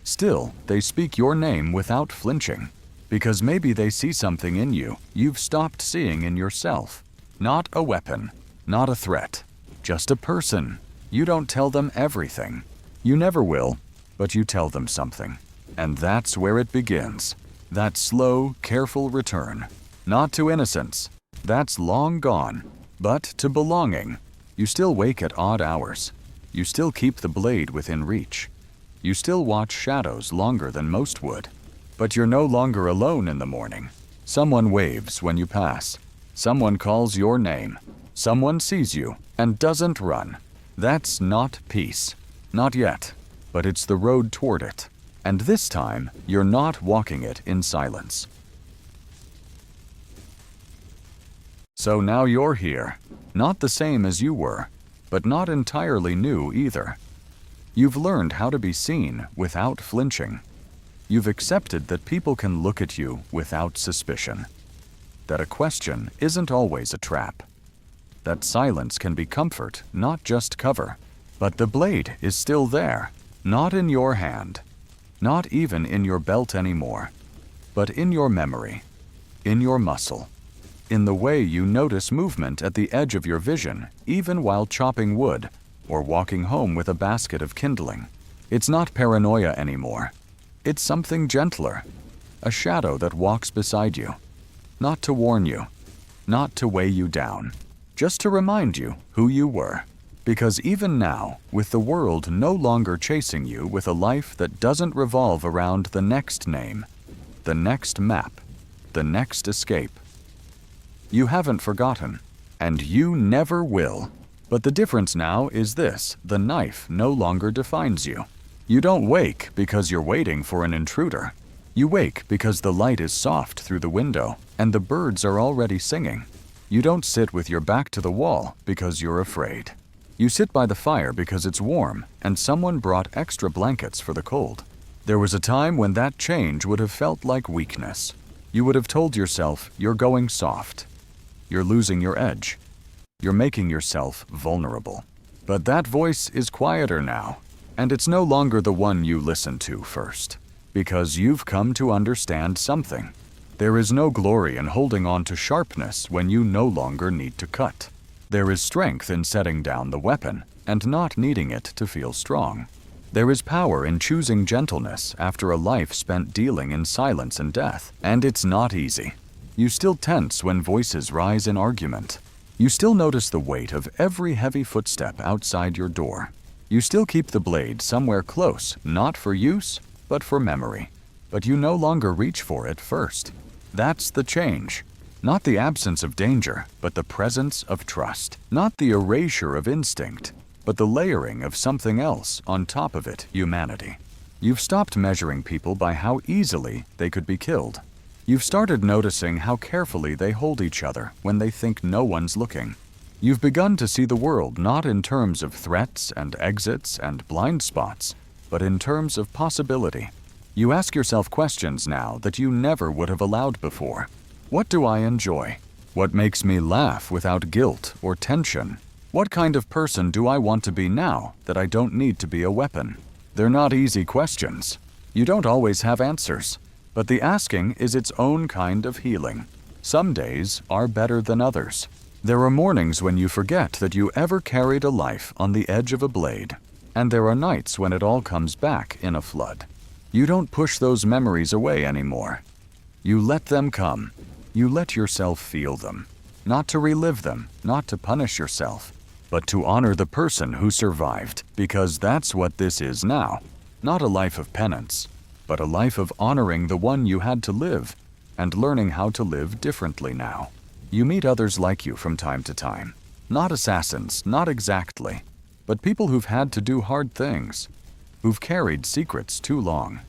Still, they speak your name without flinching. Because maybe they see something in you you've stopped seeing in yourself. Not a weapon. Not a threat. Just a person. You don't tell them everything. You never will, but you tell them something. And that's where it begins. That slow, careful return. Not to innocence. That's long gone. But to belonging. You still wake at odd hours. You still keep the blade within reach. You still watch shadows longer than most would. But you're no longer alone in the morning. Someone waves when you pass. Someone calls your name. Someone sees you and doesn't run. That's not peace. Not yet. But it's the road toward it. And this time, you're not walking it in silence. So now you're here. Not the same as you were, but not entirely new either. You've learned how to be seen without flinching. You've accepted that people can look at you without suspicion. That a question isn't always a trap. That silence can be comfort, not just cover. But the blade is still there, not in your hand, not even in your belt anymore, but in your memory, in your muscle, in the way you notice movement at the edge of your vision, even while chopping wood or walking home with a basket of kindling. It's not paranoia anymore. It's something gentler, a shadow that walks beside you, not to warn you, not to weigh you down, just to remind you who you were. Because even now, with the world no longer chasing you with a life that doesn't revolve around the next name, the next map, the next escape, you haven't forgotten, and you never will. But the difference now is this: the knife no longer defines you. You don't wake because you're waiting for an intruder. You wake because the light is soft through the window and the birds are already singing. You don't sit with your back to the wall because you're afraid. You sit by the fire because it's warm and someone brought extra blankets for the cold. There was a time when that change would have felt like weakness. You would have told yourself you're going soft. You're losing your edge. You're making yourself vulnerable. But that voice is quieter now, and it's no longer the one you listen to first. Because you've come to understand something. There is no glory in holding on to sharpness when you no longer need to cut. There is strength in setting down the weapon and not needing it to feel strong. There is power in choosing gentleness after a life spent dealing in silence and death, and it's not easy. You still tense when voices rise in argument. You still notice the weight of every heavy footstep outside your door. You still keep the blade somewhere close, not for use, but for memory. But you no longer reach for it first. That's the change. Not the absence of danger, but the presence of trust. Not the erasure of instinct, but the layering of something else on top of it, humanity. You've stopped measuring people by how easily they could be killed. You've started noticing how carefully they hold each other when they think no one's looking. You've begun to see the world not in terms of threats and exits and blind spots, but in terms of possibility. You ask yourself questions now that you never would have allowed before. What do I enjoy? What makes me laugh without guilt or tension? What kind of person do I want to be now that I don't need to be a weapon? They're not easy questions. You don't always have answers, but the asking is its own kind of healing. Some days are better than others. There are mornings when you forget that you ever carried a life on the edge of a blade, and there are nights when it all comes back in a flood. You don't push those memories away anymore. You let them come. You let yourself feel them. Not to relive them, not to punish yourself, but to honor the person who survived, because that's what this is now. Not a life of penance, but a life of honoring the one you had to live and learning how to live differently now. You meet others like you from time to time. Not assassins, not exactly, but people who've had to do hard things, who've carried secrets too long,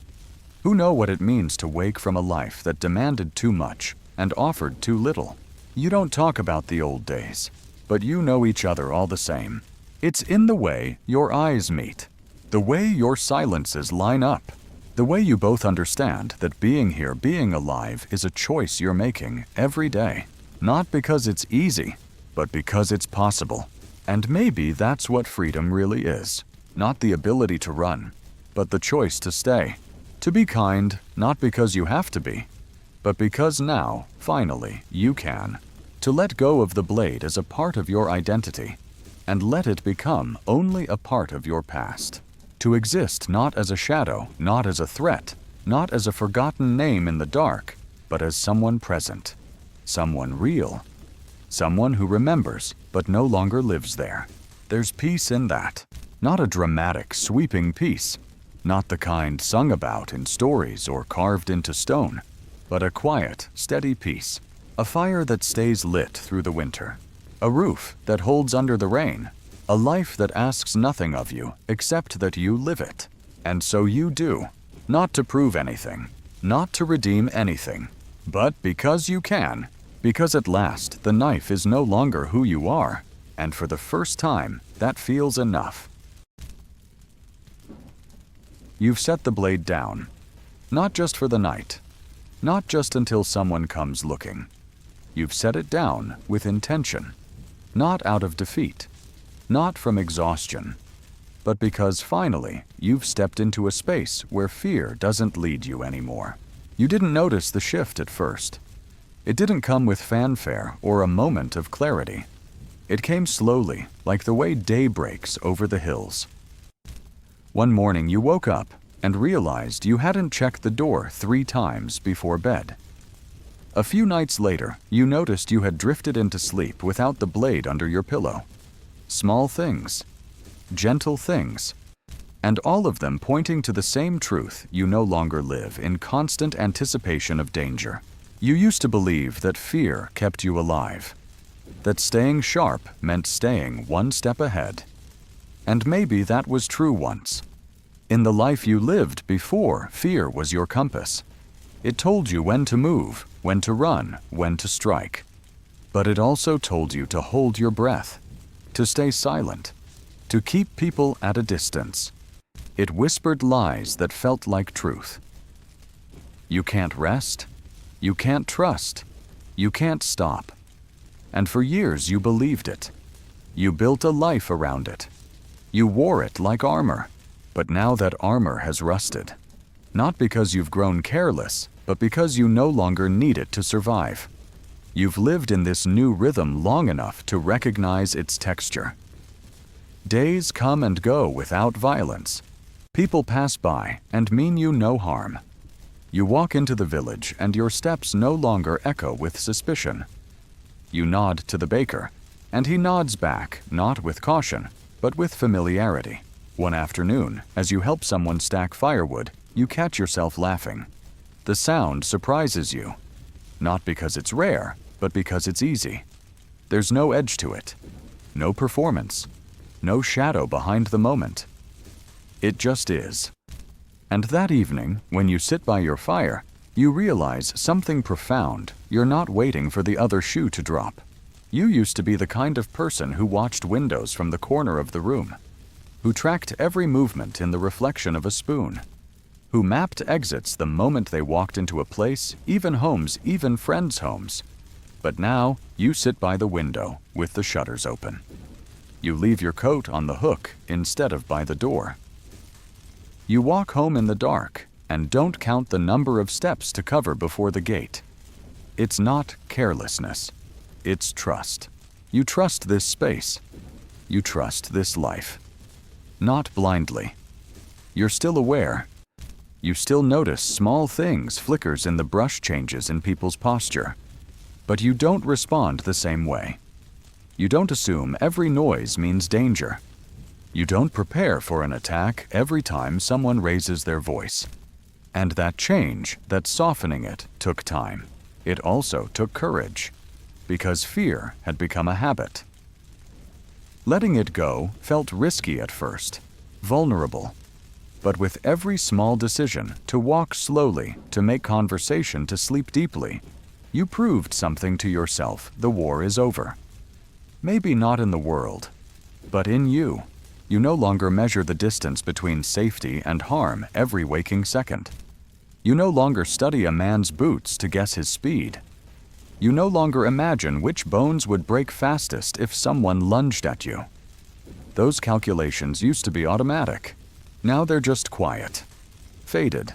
who know what it means to wake from a life that demanded too much and offered too little. You don't talk about the old days, but you know each other all the same. It's in the way your eyes meet, the way your silences line up, the way you both understand that being here, being alive, is a choice you're making every day. Not because it's easy, but because it's possible. And maybe that's what freedom really is. Not the ability to run, but the choice to stay. To be kind, not because you have to be, but because now, finally, you can. To let go of the blade as a part of your identity, and let it become only a part of your past. To exist not as a shadow, not as a threat, not as a forgotten name in the dark, but as someone present. someone real, someone who remembers but no longer lives there. There's peace in that. Not a dramatic, sweeping peace, not the kind sung about in stories or carved into stone, but a quiet, steady peace. A fire that stays lit through the winter, a roof that holds under the rain, a life that asks nothing of you except that you live it. And so you do, not to prove anything, not to redeem anything, but because you can, because at last the knife is no longer who you are, and for the first time, that feels enough. You've set the blade down, not just for the night, not just until someone comes looking. You've set it down with intention, not out of defeat, not from exhaustion, but because finally you've stepped into a space where fear doesn't lead you anymore. You didn't notice the shift at first. It didn't come with fanfare or a moment of clarity. It came slowly, like the way day breaks over the hills. One morning you woke up and realized you hadn't checked the door 3 times before bed. A few nights later, you noticed you had drifted into sleep without the blade under your pillow. Small things, gentle things, and all of them pointing to the same truth: you no longer live in constant anticipation of danger. You used to believe that fear kept you alive, that staying sharp meant staying one step ahead. And maybe that was true once. In the life you lived before, fear was your compass. It told you when to move, when to run, when to strike. But it also told you to hold your breath, to stay silent, to keep people at a distance. It whispered lies that felt like truth. You can't rest, you can't trust, you can't stop. And for years you believed it. You built a life around it. You wore it like armor. But now that armor has rusted. Not because you've grown careless, but because you no longer need it to survive. You've lived in this new rhythm long enough to recognize its texture. Days come and go without violence. People pass by and mean you no harm. You walk into the village and your steps no longer echo with suspicion. You nod to the baker, and he nods back, not with caution, but with familiarity. One afternoon, as you help someone stack firewood, you catch yourself laughing. The sound surprises you, not because it's rare, but because it's easy. There's no edge to it, no performance, no shadow behind the moment. It just is. And that evening, when you sit by your fire, you realize something profound. You're not waiting for the other shoe to drop. You used to be the kind of person who watched windows from the corner of the room, who tracked every movement in the reflection of a spoon, who mapped exits the moment they walked into a place, even homes, even friends' homes. But now, you sit by the window with the shutters open. You leave your coat on the hook instead of by the door. You walk home in the dark and don't count the number of steps to cover before the gate. It's not carelessness, it's trust. You trust this space. You trust this life. Not blindly. You're still aware. You still notice small things, flickers in the brush changes in people's posture. But you don't respond the same way. You don't assume every noise means danger. You don't prepare for an attack every time someone raises their voice. And that change, that softening it, took time. It also took courage, because fear had become a habit. Letting it go felt risky at first, vulnerable. But with every small decision, to walk slowly, to make conversation, to sleep deeply, you proved something to yourself: the war is over. Maybe not in the world, but in you. You no longer measure the distance between safety and harm every waking second. You no longer study a man's boots to guess his speed. You no longer imagine which bones would break fastest if someone lunged at you. Those calculations used to be automatic. Now they're just quiet, faded,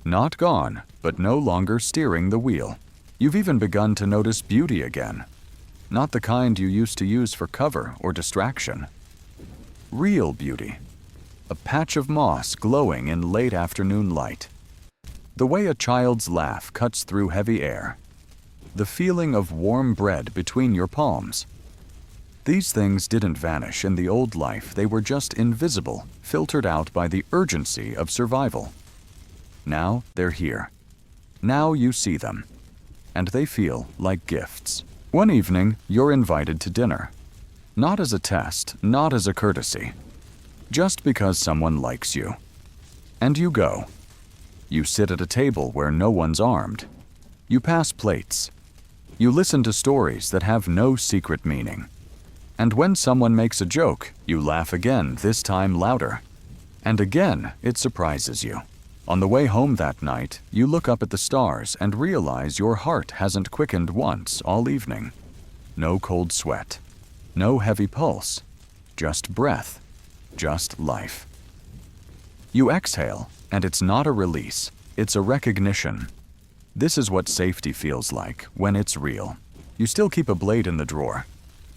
not gone, but no longer steering the wheel. You've even begun to notice beauty again, not the kind you used to use for cover or distraction. Real beauty, a patch of moss glowing in late afternoon light. The way a child's laugh cuts through heavy air. the feeling of warm bread between your palms. These things didn't vanish in the old life, they were just invisible, filtered out by the urgency of survival. Now they're here. Now you see them. And they feel like gifts. One evening, you're invited to dinner. Not as a test, not as a courtesy. Just because someone likes you. And you go. You sit at a table where no one's armed. You pass plates. You listen to stories that have no secret meaning. And when someone makes a joke, you laugh again, this time louder. And again, it surprises you. On the way home that night, you look up at the stars and realize your heart hasn't quickened once all evening. No cold sweat. No heavy pulse. Just breath. Just life. You exhale, and it's not a release, it's a recognition. This is what safety feels like when it's real. You still keep a blade in the drawer.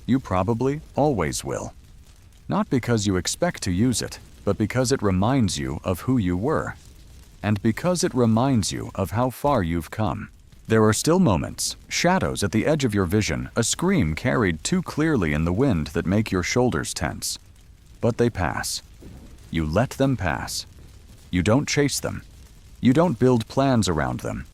You probably always will. Not because you expect to use it, but because it reminds you of who you were. And because it reminds you of how far you've come. There are still moments, shadows at the edge of your vision, a scream carried too clearly in the wind that make your shoulders tense. But they pass. You let them pass. You don't chase them. You don't build plans around them.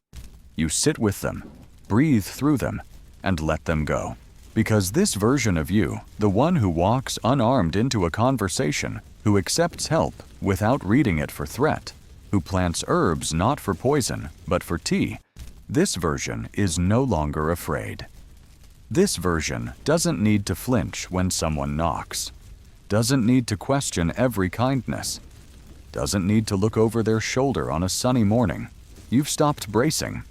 You sit with them, breathe through them, and let them go. Because this version of you, the one who walks unarmed into a conversation, who accepts help without reading it for threat, who plants herbs not for poison, but for tea, this version is no longer afraid. This version doesn't need to flinch when someone knocks, doesn't need to question every kindness, doesn't need to look over their shoulder on a sunny morning. You've stopped bracing.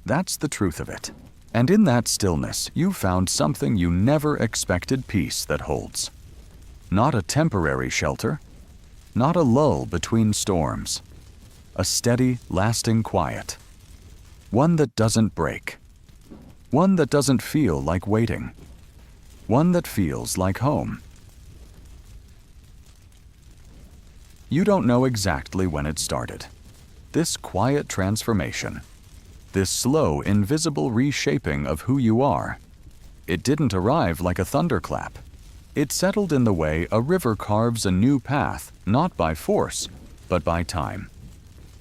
That's the truth of it. And in that stillness, you found something you never expected peace that holds. Not a temporary shelter, not a lull between storms, a steady, lasting quiet. One that doesn't break. One that doesn't feel like waiting. One that feels like home. You don't know exactly when it started. This quiet transformation. This slow, invisible reshaping of who you are. It didn't arrive like a thunderclap. It settled in the way a river carves a new path, not by force, but by time.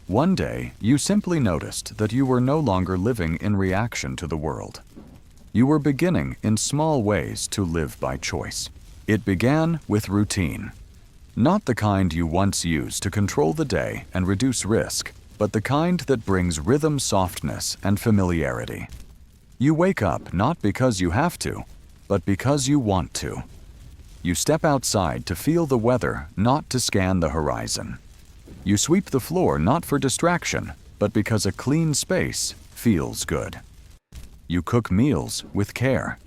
One day, you simply noticed that you were no longer living in reaction to the world. You were beginning, in small ways, to live by choice. It began with routine. Not the kind you once used to control the day and reduce risk, but the kind that brings rhythm, softness, and familiarity. You wake up not because you have to, but because you want to. You step outside to feel the weather, not to scan the horizon. You sweep the floor not for distraction, but because a clean space feels good. You cook meals with care.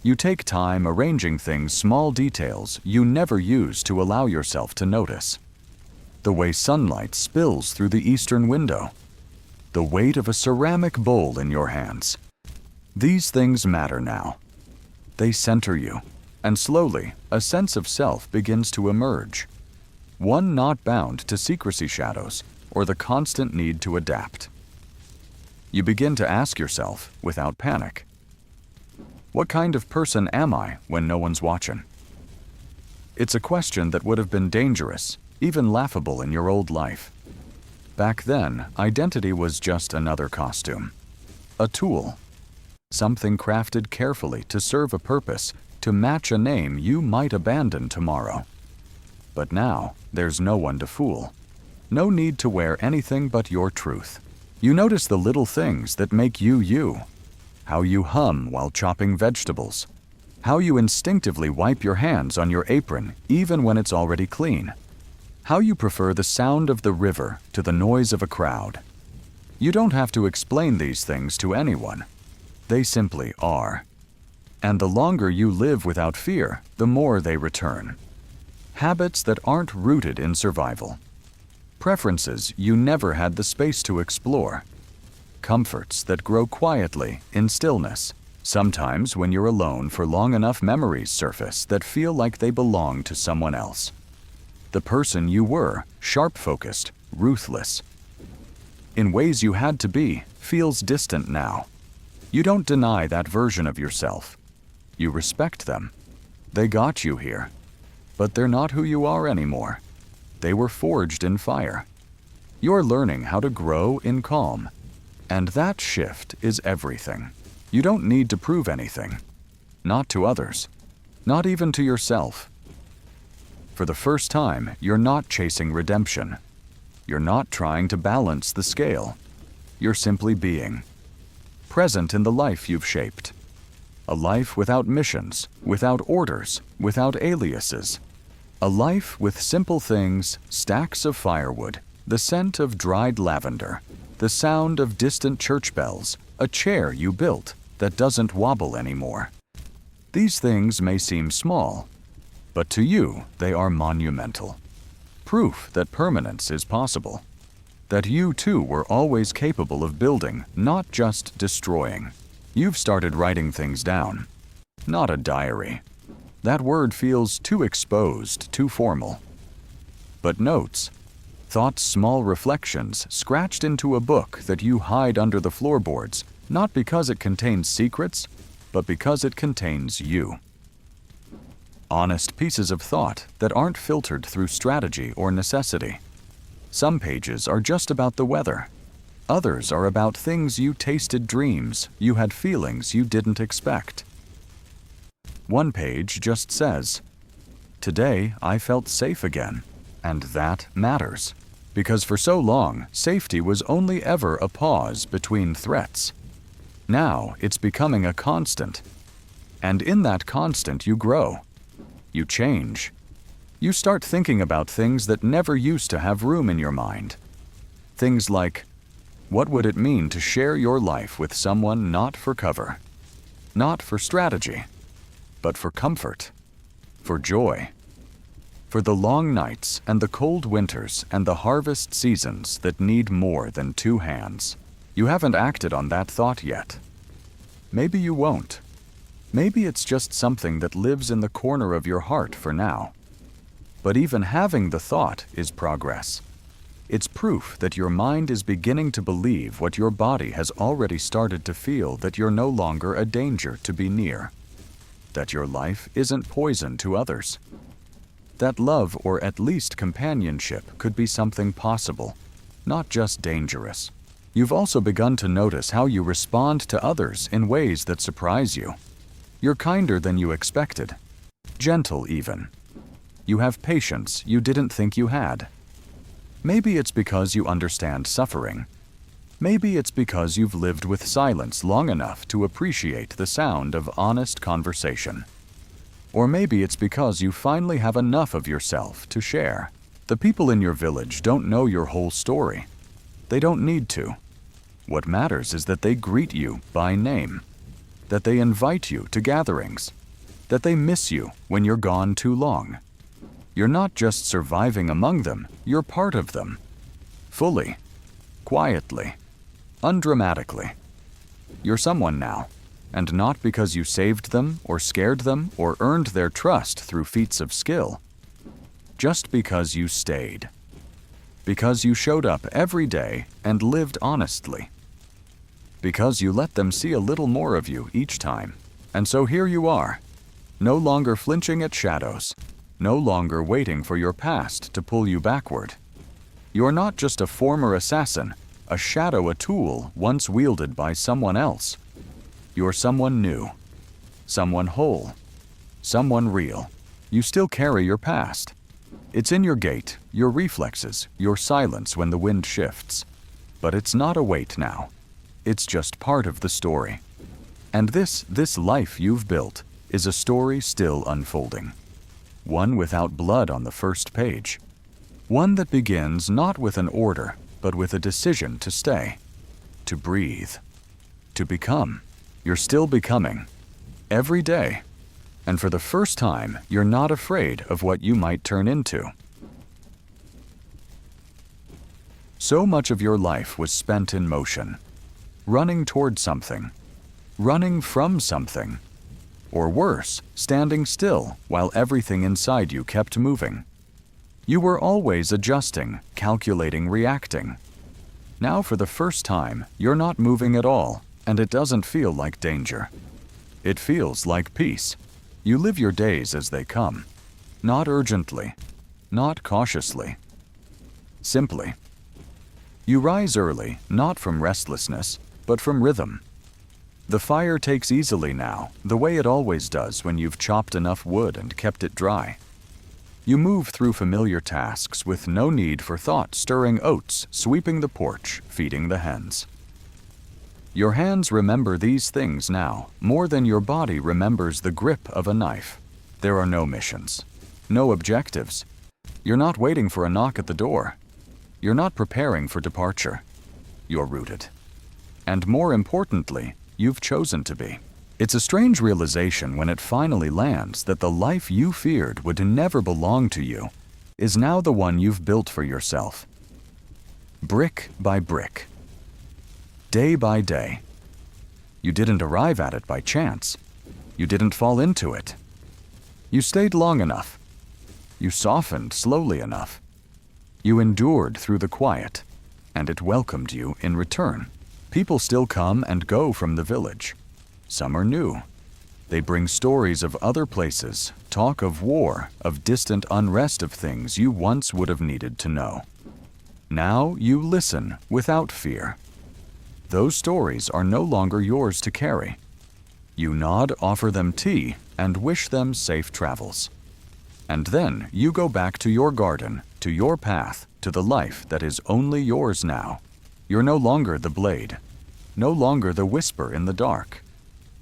You take time arranging things, small details you never use to allow yourself to notice. The way sunlight spills through the eastern window. The weight of a ceramic bowl in your hands. These things matter now. They center you, and slowly, a sense of self begins to emerge. One not bound to secrecy shadows or the constant need to adapt. You begin to ask yourself, without panic, what kind of person am I when no one's watching? It's a question that would have been dangerous, even laughable in your old life. Back then, identity was just another costume. A tool. Something crafted carefully to serve a purpose, to match a name you might abandon tomorrow. But now, there's no one to fool. No need to wear anything but your truth. You notice the little things that make you you. How you hum while chopping vegetables. How you instinctively wipe your hands on your apron even when it's already clean. How you prefer the sound of the river to the noise of a crowd. You don't have to explain these things to anyone. They simply are. And the longer you live without fear, the more they return. Habits that aren't rooted in survival. Preferences you never had the space to explore. Comforts that grow quietly in stillness. Sometimes when you're alone for long enough, memories surface that feel like they belong to someone else. The person you were, sharp-focused, ruthless. In ways you had to be, feels distant now. You don't deny that version of yourself. You respect them. They got you here. But they're not who you are anymore. They were forged in fire. You're learning how to grow in calm. And that shift is everything. You don't need to prove anything. Not to others. Not even to yourself. For the first time, you're not chasing redemption. You're not trying to balance the scale. You're simply being. Present in the life you've shaped. A life without missions, without orders, without aliases. A life with simple things, stacks of firewood, the scent of dried lavender, the sound of distant church bells, a chair you built that doesn't wobble anymore. These things may seem small, but to you they are monumental. Proof that permanence is possible. That you too were always capable of building, not just destroying. You've started writing things down. Not a diary. That word feels too exposed, too formal. But notes. Thoughts, small reflections, scratched into a book that you hide under the floorboards, not because it contains secrets, but because it contains you. Honest pieces of thought that aren't filtered through strategy or necessity. Some pages are just about the weather. Others are about things you tasted, dreams, you had feelings you didn't expect. One page just says, "Today I felt safe again," and that matters. Because for so long, safety was only ever a pause between threats. Now it's becoming a constant. And in that constant you grow. You change. You start thinking about things that never used to have room in your mind. Things like, what would it mean to share your life with someone not for cover, not for strategy, but for comfort, for joy, for the long nights and the cold winters and the harvest seasons that need more than two hands? You haven't acted on that thought yet. Maybe you won't. Maybe it's just something that lives in the corner of your heart for now. But even having the thought is progress. It's proof that your mind is beginning to believe what your body has already started to feel, that you're no longer a danger to be near. That your life isn't poison to others. That love, or at least companionship, could be something possible, not just dangerous. You've also begun to notice how you respond to others in ways that surprise you. You're kinder than you expected. Gentle, even. You have patience you didn't think you had. Maybe it's because you understand suffering. Maybe it's because you've lived with silence long enough to appreciate the sound of honest conversation. Or maybe it's because you finally have enough of yourself to share. The people in your village don't know your whole story. They don't need to. What matters is that they greet you by name. That they invite you to gatherings. That they miss you when you're gone too long. You're not just surviving among them, you're part of them. Fully. Quietly. Undramatically. You're someone now, and not because you saved them or scared them or earned their trust through feats of skill. Just because you stayed. Because you showed up every day and lived honestly. Because you let them see a little more of you each time. And so here you are, no longer flinching at shadows, no longer waiting for your past to pull you backward. You're not just a former assassin, a shadow, a tool once wielded by someone else. You're someone new, someone whole, someone real. You still carry your past. It's in your gait, your reflexes, your silence when the wind shifts. But it's not a weight now. It's just part of the story. And this life you've built is a story still unfolding. One without blood on the first page. One that begins not with an order, but with a decision to stay, to breathe, to become. You're still becoming, every day. And for the first time, you're not afraid of what you might turn into. So much of your life was spent in motion, running toward something, running from something, or worse, standing still while everything inside you kept moving. You were always adjusting, calculating, reacting. Now for the first time, you're not moving at all, And it doesn't feel like danger. It feels like peace. You live your days as they come. Not urgently, not cautiously. Simply. You rise early, not from restlessness, but from rhythm. The fire takes easily now, the way it always does when you've chopped enough wood and kept it dry. You move through familiar tasks with no need for thought, stirring oats, sweeping the porch, feeding the hens. Your hands remember these things now, more than your body remembers the grip of a knife. There are no missions, no objectives. You're not waiting for a knock at the door. You're not preparing for departure. You're rooted. And more importantly, you've chosen to be. It's a strange realization when it finally lands that the life you feared would never belong to you is now the one you've built for yourself. Brick by brick. Day by day. You didn't arrive at it by chance. You didn't fall into it. You stayed long enough. You softened slowly enough. You endured through the quiet, and it welcomed you in return. People still come and go from the village. Some are new. They bring stories of other places, talk of war, of distant unrest, of things you once would have needed to know. Now you listen without fear. Those stories are no longer yours to carry. You nod, offer them tea, and wish them safe travels. And then you go back to your garden, to your path, to the life that is only yours now. You're no longer the blade, no longer the whisper in the dark.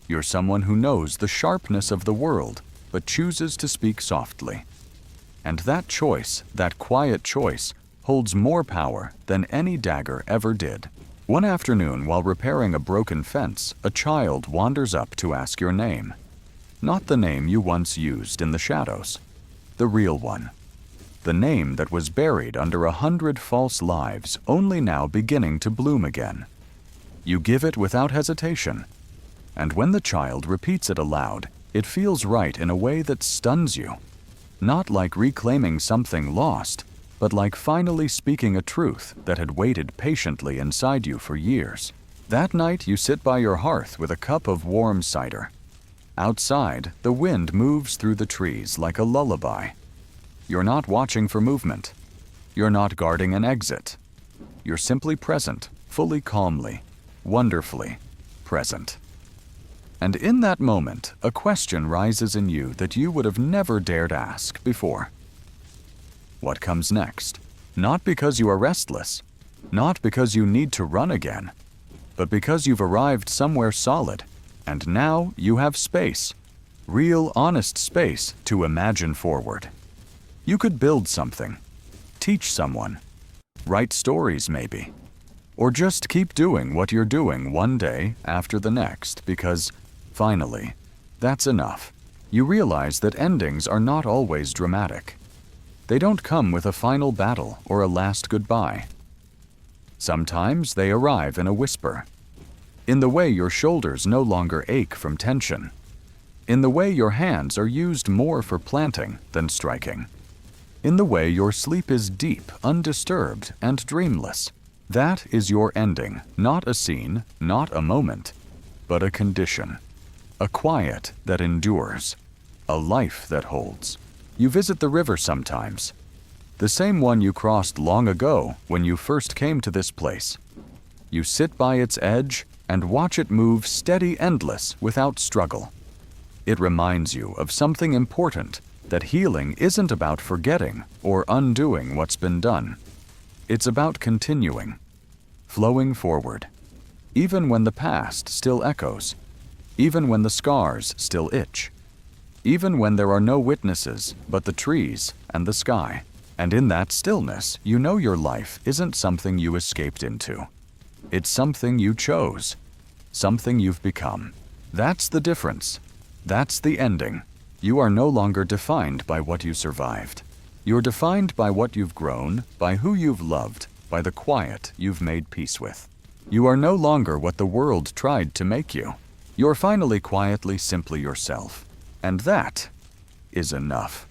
You're someone who knows the sharpness of the world, but chooses to speak softly. And that choice, that quiet choice, holds more power than any dagger ever did. One afternoon, while repairing a broken fence, a child wanders up to ask your name. Not the name you once used in the shadows. The real one. The name that was buried under 100 false lives, only now beginning to bloom again. You give it without hesitation. And when the child repeats it aloud, it feels right in a way that stuns you. Not like reclaiming something lost, but like finally speaking a truth that had waited patiently inside you for years. That night you sit by your hearth with a cup of warm cider. Outside, the wind moves through the trees like a lullaby. You're not watching for movement. You're not guarding an exit. You're simply present, fully calmly, wonderfully present. And in that moment, a question rises in you that you would have never dared ask before. What comes next? Not because you are restless, not because you need to run again, but because you've arrived somewhere solid, and now you have space, real honest space to imagine forward. You could build something, teach someone, write stories maybe, or just keep doing what you're doing one day after the next because, finally, that's enough. You realize that endings are not always dramatic. They don't come with a final battle or a last goodbye. Sometimes they arrive in a whisper, in the way your shoulders no longer ache from tension, in the way your hands are used more for planting than striking, in the way your sleep is deep, undisturbed, and dreamless. That is your ending, not a scene, not a moment, but a condition, a quiet that endures, a life that holds. You visit the river sometimes, the same one you crossed long ago when you first came to this place. You sit by its edge and watch it move steady, endless, without struggle. It reminds you of something important, that healing isn't about forgetting or undoing what's been done. It's about continuing, flowing forward, even when the past still echoes, even when the scars still itch, even when there are no witnesses but the trees and the sky. And in that stillness, you know your life isn't something you escaped into. It's something you chose, something you've become. That's the difference. That's the ending. You are no longer defined by what you survived. You're defined by what you've grown, by who you've loved, by the quiet you've made peace with. You are no longer what the world tried to make you. You're finally quietly simply yourself. And that is enough.